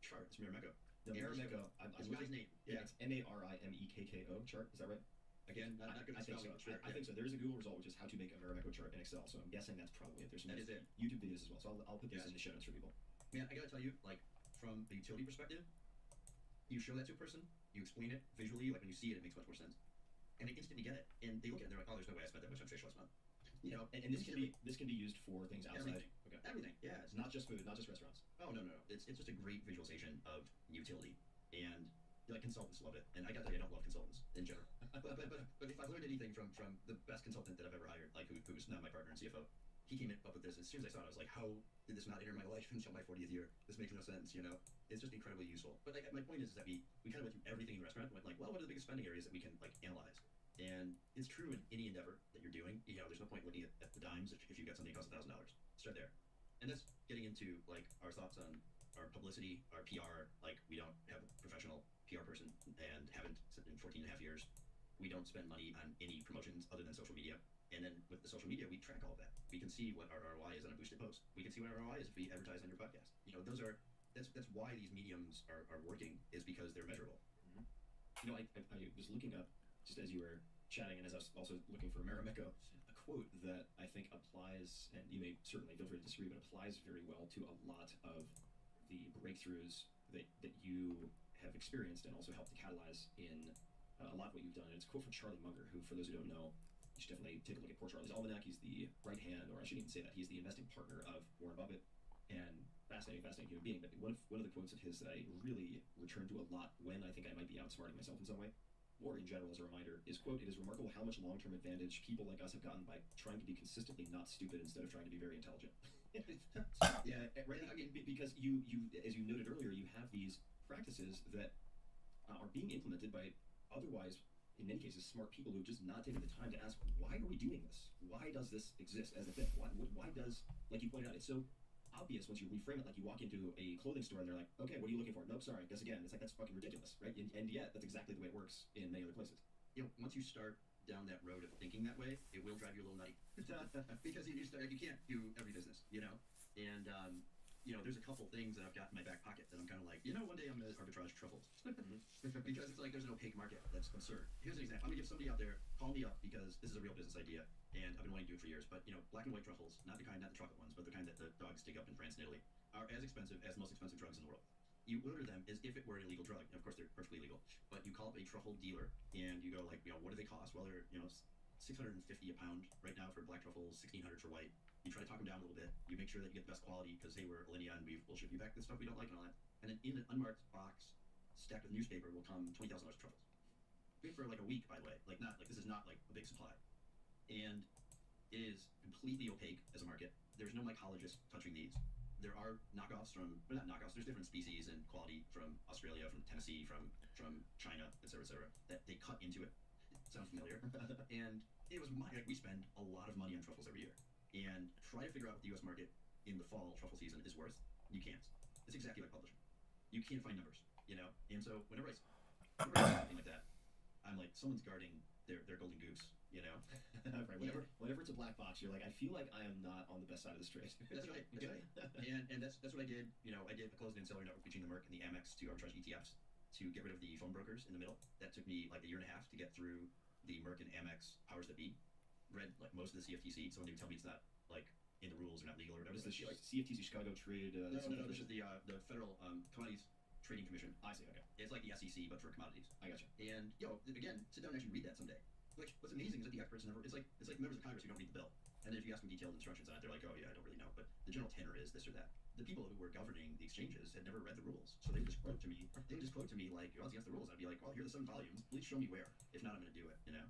chart, this Marimekko. The Marimekko, this guy's name. Yeah, it's Marimekko chart. Is that right? Again, not good at spelling. So. I think so. There is a Google result which is how to make a Marimekko chart in Excel. So I'm guessing that's probably it. There's some YouTube videos as well. So I'll put this in the show notes for people. Man, I gotta tell you, from the utility perspective, you show that to a person, you explain it visually, when you see it, it makes much more sense. And they instantly get it, and they look at it and they're like, oh, there's no way I spent that much on fish last month. And this can be used for things outside. Everything. Okay. Everything. Yeah. It's not just food, not just restaurants. Oh no. It's just a great visualization of utility, and consultants love it. And I gotta tell you, I don't love consultants in general. but if I've learned anything from the best consultant that I've ever hired, who's now my partner and CFO, he came up with this. As soon as I saw it, I was like, how did this not enter my life until my 40th year? This makes no sense. It's just incredibly useful. But my point is that we kind of went through everything in the restaurant. Went well, what are the biggest spending areas that we can analyze? And it's true in any endeavor that you're doing. There's no point looking at the dimes if you've got something that costs $1,000. Start there. And that's getting into our thoughts on our publicity, our PR. We don't have a professional PR person and haven't in 14 and a half years. We don't spend money on any promotions other than social media. And then with the social media, we track all of that. We can see what our ROI is on a boosted post. We can see what our ROI is if we advertise on your podcast. Those are that's why these mediums are working, is because they're measurable. You know, I was looking up, just as you were chatting and as I was also looking for Marimekko, a quote that I think applies, and you may certainly feel free to disagree, but applies very well to a lot of the breakthroughs that you have experienced and also helped to catalyze in a lot of what you've done. And it's a quote from Charlie Munger, who, for those who don't know, you should definitely take a look at Poor Charlie's Almanac. He's the right hand, or I shouldn't even say that, he's the investing partner of Warren Buffett, and fascinating human being. But one of the quotes of his that I really return to a lot when I think I might be outsmarting myself in some way, or in general as a reminder, is, quote, "It is remarkable how much long-term advantage people like us have gotten by trying to be consistently not stupid instead of trying to be very intelligent." Yeah, right. I mean, because you, as you noted earlier, you have these practices that are being implemented by otherwise, in many cases, smart people who have just not taken the time to ask, why are we doing this? Why does this exist as a thing? Why does, like you pointed out, it's so obvious once you reframe it. Like, you walk into a clothing store and they're like, okay, what are you looking for? Nope, sorry, guess again. It's like, that's fucking ridiculous, right? And yet, that's exactly the way it works in many other places. You know, once you start down that road of thinking that way, it will drive you a little nutty. Because you can't do every business, you know? And, you know, there's a couple things that I've got in my back pocket that I'm kind of like, you know, one day I'm going to arbitrage truffles. Because it's like, there's an opaque market. That's absurd. Here's an example. I'm going to give somebody out there, call me up, because this is a real business idea, and I've been wanting to do it for years. But, you know, black and white truffles, not the chocolate ones, but the kind that the dogs dig up in France and Italy, are as expensive as the most expensive drugs in the world. You order them as if it were an illegal drug. And of course, they're perfectly legal. But you call up a truffle dealer, and you go like, you know, what do they cost? Well, they're, you know, $650 a pound right now for black truffles, $1,600 for white. You try to talk them down a little bit. You make sure that you get the best quality, because they were Alinea, and we'll ship you back the stuff we don't like and all that. And then in an unmarked box, stacked with newspaper, will come $20,000 of truffles. Good for like a week, by the way. Like, not like, this is not like a big supply. And it is completely opaque as a market. There's no mycologist touching these. There are knockoffs from, well, not knockoffs, there's different species and quality from Australia, from Tennessee, from China, et cetera, that they cut into it. Sounds familiar. And it was like, we spend a lot of money on truffles every year. And try to figure out what the US market in the fall truffle season is worth. You can't. It's exactly like publishing. You can't find numbers, you know? And so whenever I see something like that, I'm like, someone's guarding their golden goose, you know? Right. Whenever it's a black box, you're like, I feel like I am not on the best side of the street. That's right. That's right. And that's what I did. You know, I did a closed-end seller network between the Merck and the Amex to arbitrage ETFs to get rid of the phone brokers in the middle. That took me like a year and a half to get through the Merck and Amex powers that be. Read like most of the CFTC. Someone would tell me it's not like in the rules or not legal or whatever. What is this, like CFTC, Chicago Trade? No, this is the Federal Commodities Trading Commission. I see. Okay, It's like the SEC but for commodities. I gotcha. And you know, again, sit down and actually read that someday. Like, what's amazing is that the experts never. It's like members of Congress who don't read the bill. And then if you ask them detailed instructions on it, they're like, oh yeah, I don't really know. But the general tenor is this or that. The people who were governing the exchanges had never read the rules, so they would just quote to me. They would just quote to me like, "Oh, it's against the rules." I'd be like, "Well, here are the 7 volumes. Please show me where. If not, I'm going to do it." You know.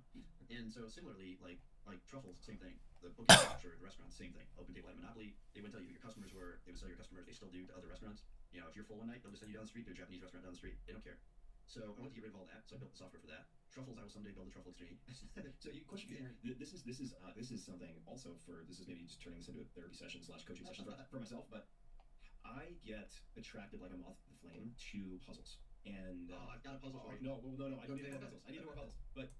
And so similarly, like truffles, same thing. The booking structure at the restaurants, same thing. Open table had a monopoly. They wouldn't tell you who your customers were. They would sell your customers. They still do to other restaurants. You know, if you're full one night, they'll just send you down the street to a Japanese restaurant down the street. They don't care. So I wanted to get rid of all that. So I built the software for that. Truffles, I will someday build a truffle exchange. So, question here. This is something also for, this is maybe just turning this into a therapy session / coaching session for myself, but I get attracted like a moth to the flame to puzzles. And I've got a puzzle for you. No, I don't need more puzzles. I need more puzzles. But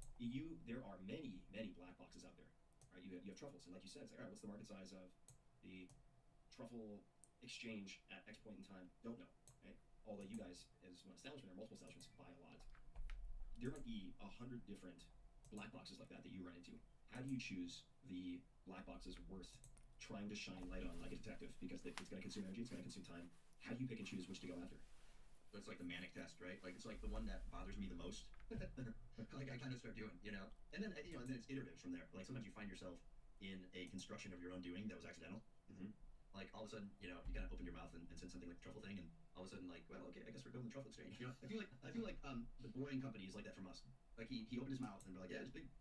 there are many black boxes out there. Right? You have truffles, and like you said, it's like, all right, what's the market size of the truffle exchange at X point in time? Don't know. Right? Although you guys, as one establishment or multiple establishments, buy a lot. There might be 100 different black boxes like that you run into. How do you choose the black boxes worth trying to shine light on like a detective? Because it's going to consume energy, it's going to consume time. How do you pick and choose which to go after? It's like the manic test, right? Like, it's like the one that bothers me the most. Like, I kind of start doing, you know? And then, you know, and then it's iterative from there. Like, sometimes you find yourself in a construction of your own doing that was accidental. Mm-hmm. Like, all of a sudden, you know, you kind of open your mouth and said something like the truffle thing, and all of a sudden, like, well, okay, I guess we're building the truffle exchange. You know, I feel like the boring company is like that from us. Like, he opened his mouth and we're like, yeah, it's big,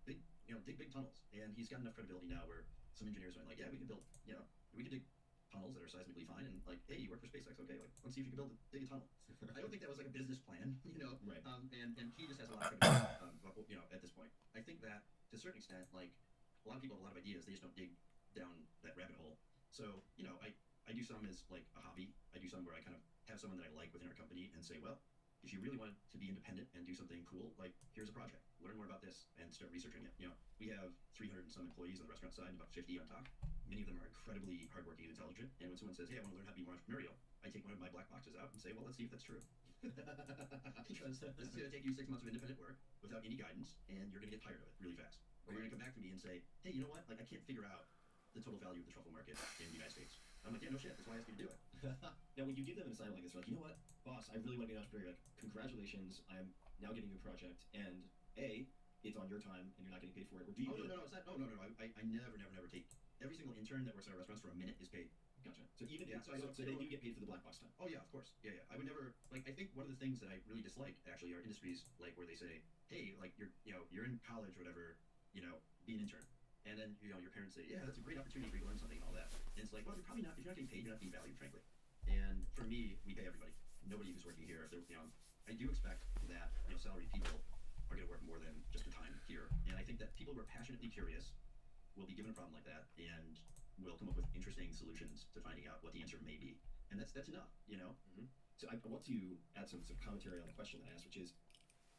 you know, dig big tunnels. And he's got enough credibility now where some engineers went like, yeah, we can build, you know, we can dig tunnels that are seismically fine. And like, hey, you work for SpaceX, okay, like, let's see if you can dig a tunnel. I don't think that was like a business plan, you know. Right. And he just has a lot of credibility, you know, at this point. I think that to a certain extent, like, a lot of people have a lot of ideas, they just don't dig down that rabbit hole. So, you know, I do some as like a hobby. I do some where I kind of have someone that I like within our company and say, well, if you really want to be independent and do something cool, like, here's a project. Learn more about this and start researching it. You know, we have 300 and some employees on the restaurant side and about 50 on top. Many of them are incredibly hardworking and intelligent. And when someone says, hey, I want to learn how to be more entrepreneurial, I I take one of my black boxes out and say, well, let's see if that's true. Because this is going to take you 6 months of independent work without any guidance, and you're going to get tired of it really fast. Or you're going to come back to me and say, hey, you know what? Like, I can't figure out the total value of the truffle market in the United States. I'm like, yeah, no shit. That's why I asked you to do it. Now, when you give them an assignment like this, they're like, you know what, boss, I really want to be an entrepreneur. You're like, congratulations, I'm now getting a project, and A, it's on your time, and you're not getting paid for it. Or do you? Oh, no, it's not. No. I never take. Every single intern that works at our restaurants for a minute is paid. Gotcha. So even Yeah, so, so they do get paid for the black box time. Oh yeah, of course. Yeah. I would never like. I think one of the things that I really dislike actually are industries like where they say, "Hey, like you're in college or whatever, be an intern," and then your parents say, "Yeah, that's a great opportunity for you to learn something and all that." And it's like, well, you're probably not. If you're not getting paid, you're not being valued, frankly. And for me, we pay everybody. Nobody who's working here. If they're, I do expect that salaried people are going to work more than just the time here. And I think that people who are passionately curious will be given a problem like that and will come up with interesting solutions to finding out what the answer may be. And that's enough, So I want to add some commentary on the question that I asked, which is,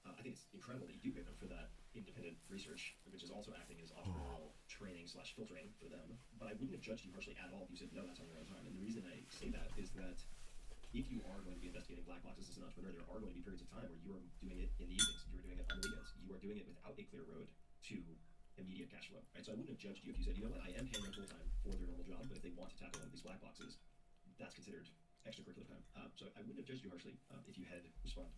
I think it's incredible that you do pay them for that independent research, which is also acting as entrepreneurial training / filtering for them. But I wouldn't have judged you harshly at all if you said, no, that's on your own time. And the reason I say that is that if you are going to be investigating black boxes as an entrepreneur, there are going to be periods of time where you are doing it in the evenings, you are doing it on the weekends, you are doing it without a clear road to immediate cash flow, right? So I wouldn't have judged you if you said, you know what, I am paying them full time for their normal job, but if they want to tackle one of these black boxes, that's considered extracurricular time. So I wouldn't have judged you harshly if you had responded.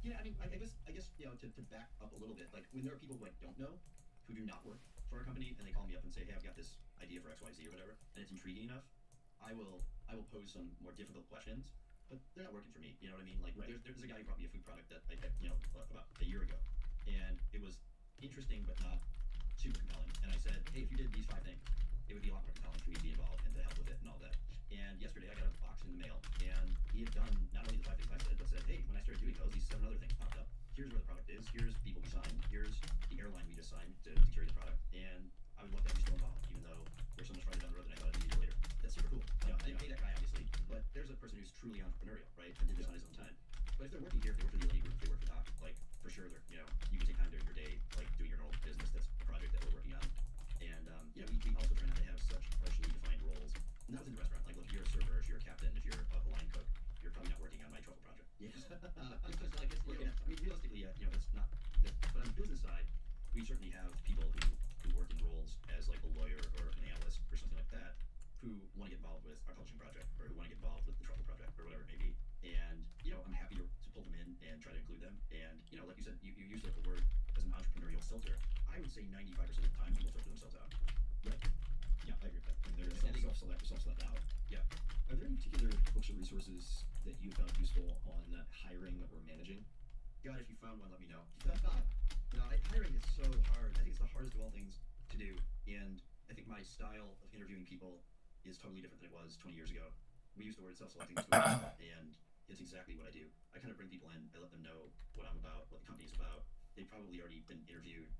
Yeah, I mean, I guess to back up a little bit, like when there are people who I don't know who do not work for a company and they call me up and say, hey, I've got this idea for XYZ or whatever, and it's intriguing enough, I will pose some more difficult questions, but they're not working for me. You know what I mean? Like Right. there's a guy who brought me a food product that I about a year ago, and it was interesting but not super compelling. And I said, hey, if you did these 5 things, it would be a lot more compelling for me to be involved and to help with it and all that. And yesterday I got a box in the mail, and he had done not only the 5 things I said, but said, hey, when I started doing those, these 7 other things popped up. Here's where the product is. Here's people we signed. Here's the airline we just signed to carry the product. And I would love to have you still involved, even though we're so much farther down the road than I thought I'd be a year later. That's super cool. I didn't pay that guy, obviously, but there's a person who's truly entrepreneurial, right? And did this on his own time. But if they're working here, if they work for the Elite Group, if they work for Doc, like, for sure, they're, you can take time during your day, like, doing your normal business. That's a project that we're working on. And, we also try not to have such harshly defined roles. Not within the restaurant. Like, look, if you're a server, if you're a captain, if you're a line cook, you're probably not working on my truffle project. Yes. Because, like, it's, I mean, realistically, that's not, but on the business side, we certainly have people who work in roles as, like, a lawyer or an analyst or something like that, who want to get involved with our publishing project, or who want to get involved with the truffle project, or whatever it may be. And, I'm happy to pull them in and try to include them. And, like you said, you used the word as an entrepreneurial filter. I would say 95% of the time people filter themselves out. Right. Yeah, I agree with that. I mean, they're Yeah, they go- self-select or self-select out. Yeah. Are there any particular books or resources that you found useful on hiring or managing? God, if you found one, let me know. Hiring is so hard. I think it's the hardest of all things to do. And I think my style of interviewing people is totally different than it was 20 years ago. We used the word self-selecting, and it's exactly what I do. I kind of bring people in, I let them know what I'm about, what the company's about. They've probably already been interviewed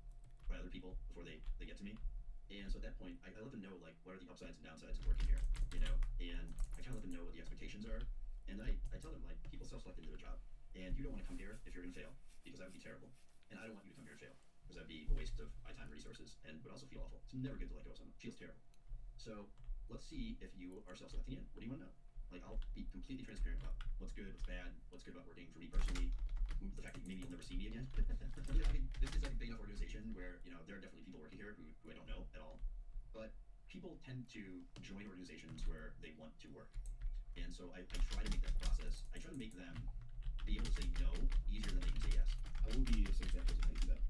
by other people before they get to me. And so at that point, I let them know, like, what are the upsides and downsides of working here, and I kind of let them know what the expectations are. And then I tell them, like, people self-select into their job, and you don't want to come here if you're going to fail, because that would be terrible. And I don't want you to come here and fail, because that would be a waste of my time and resources, and would also feel awful. It's never good to let go of someone. It feels terrible. So let's see if you are self-selecting in. What do you want to know? Like, I'll be completely transparent about what's good, what's bad, what's good about working for me personally, the fact that maybe you'll never see me again. I mean, this is like a big enough organization where, there are definitely people working here who I don't know at all. But people tend to join organizations where they want to work. And so I try to make that process, I try to make them be able to say no easier than they can say yes. What would be some examples of how you do that?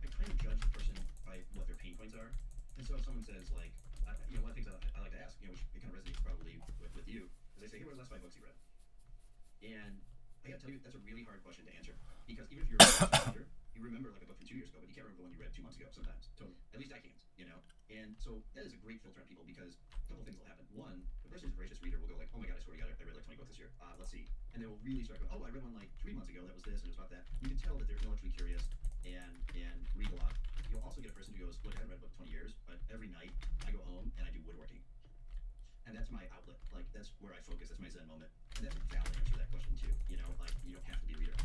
I kind of judge the person by what their pain points are. And so if someone says, like, one of the things I like to ask, which it kind of resonates probably with you, is I say, hey, what are the last 5 books you read? And I gotta tell you, that's a really hard question to answer, because even if you're a reader, you remember like a book from 2 years ago, but you can't remember the one you read 2 months ago sometimes. Totally. At least I can't, And so that is a great filter on people, because a couple things will happen. One, the person who's a voracious reader will go like, oh my God, I swear to God, I read like 20 books this year. Let's see. And they will really start going, oh, I read one like 3 months ago, that was this, and it was about that. You can tell that they're intellectually curious and read a lot. You'll also get a person who goes, look, I haven't read a book in 20 years, but every night I go home and I do woodworking. And that's my outlet. Like, that's where I focus. That's my Zen moment. And that's a valid answer to that question too. Like, you don't have to be a reader.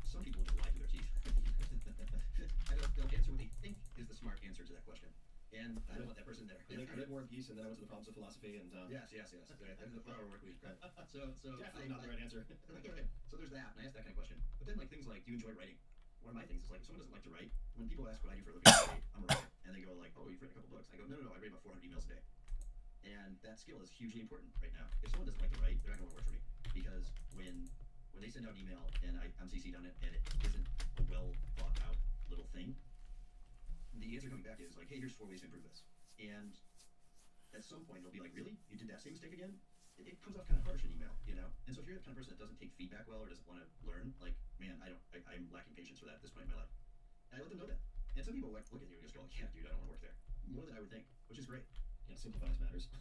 Some people will just lie through their teeth. And they'll answer what they think is the smart answer to that question. And I don't want that person there. I read War and Peace, and then I went to the Problems of Philosophy, and Yes. And the flower work week. So definitely not the right answer. Okay. So there's that, and I asked that kind of question. But then like things like, do you enjoy writing? One of my things is like, if someone doesn't like to write, when people ask what I do for a living, I say, I'm a writer, and they go like, oh, you've written a couple books. I go, no, I read about 400 emails a day, and that skill is hugely important right now. If someone doesn't like to write, they're not going to work for me, because when they send out an email and I'm CC'd on it, and it isn't a well thought out little thing, the answer coming back is like, hey, here's 4 ways to improve this, and at some point they'll be like, really, you did that same mistake again? It comes off kind of harsh in email, you know. And so if you're the kind of person that doesn't take feedback well or doesn't want to learn, like, man, I'm lacking patience for that at this point in my life. And I let them know that. And some people like look at you and just go, like, yeah, dude, I don't want to work there. More than I would think, which is great. Yeah, simplifies matters.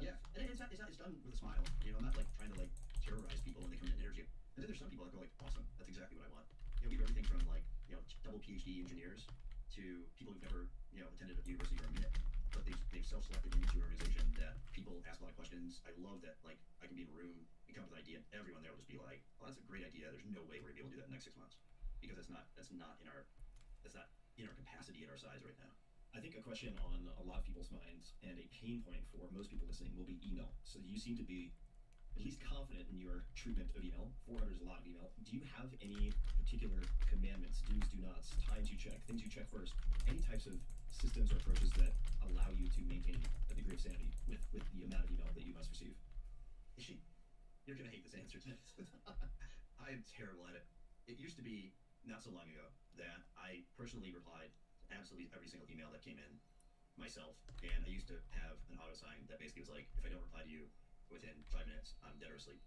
Yeah, and it's done with a smile. You know, I'm not like trying to like terrorize people when they come in and interview. And then there's some people that go like, awesome, that's exactly what I want. You know, we have everything from like, you know, double PhD engineers to people who've never, you know, attended a university for a minute, but they've self-selected into an organization that people ask a lot of questions. I love that, like, I can be in a room and come up with an idea, and everyone there will just be like, "Oh, that's a great idea. There's no way we're gonna be able to do that in the next 6 months," because that's not in our capacity at our size right now. I think a question on a lot of people's minds and a pain point for most people listening will be email. So you seem to be at least confident in your treatment of email. 400 is a lot of email. Do you have any particular commandments, do's, do nots, times you check, things you check first, any types of systems or approaches that allow you to maintain a degree of sanity with the amount of email that you must receive? You're gonna hate this answer to this. I am terrible at it. It used to be not so long ago that I personally replied to absolutely every single email that came in myself, and I used to have an auto sign that basically was like, if I don't reply to you within 5 minutes, I'm dead or asleep.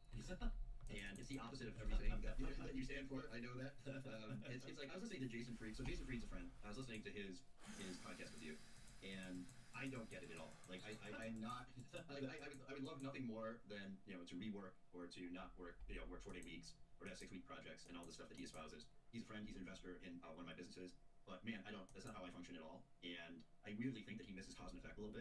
And it's the opposite of everything that you stand for. I know that. It's like I was listening to Jason Fried. So Jason Fried's a friend. I was listening to his podcast with you, and I don't get it at all. Like I'm not. I would love nothing more than, you know, to rework or to not work. You know, work 4-day weeks or to have 6-week projects and all the stuff that he espouses. He's a friend. He's an investor in one of my businesses. But man, that's not how I function at all. And I weirdly think that he misses cause and effect a little bit.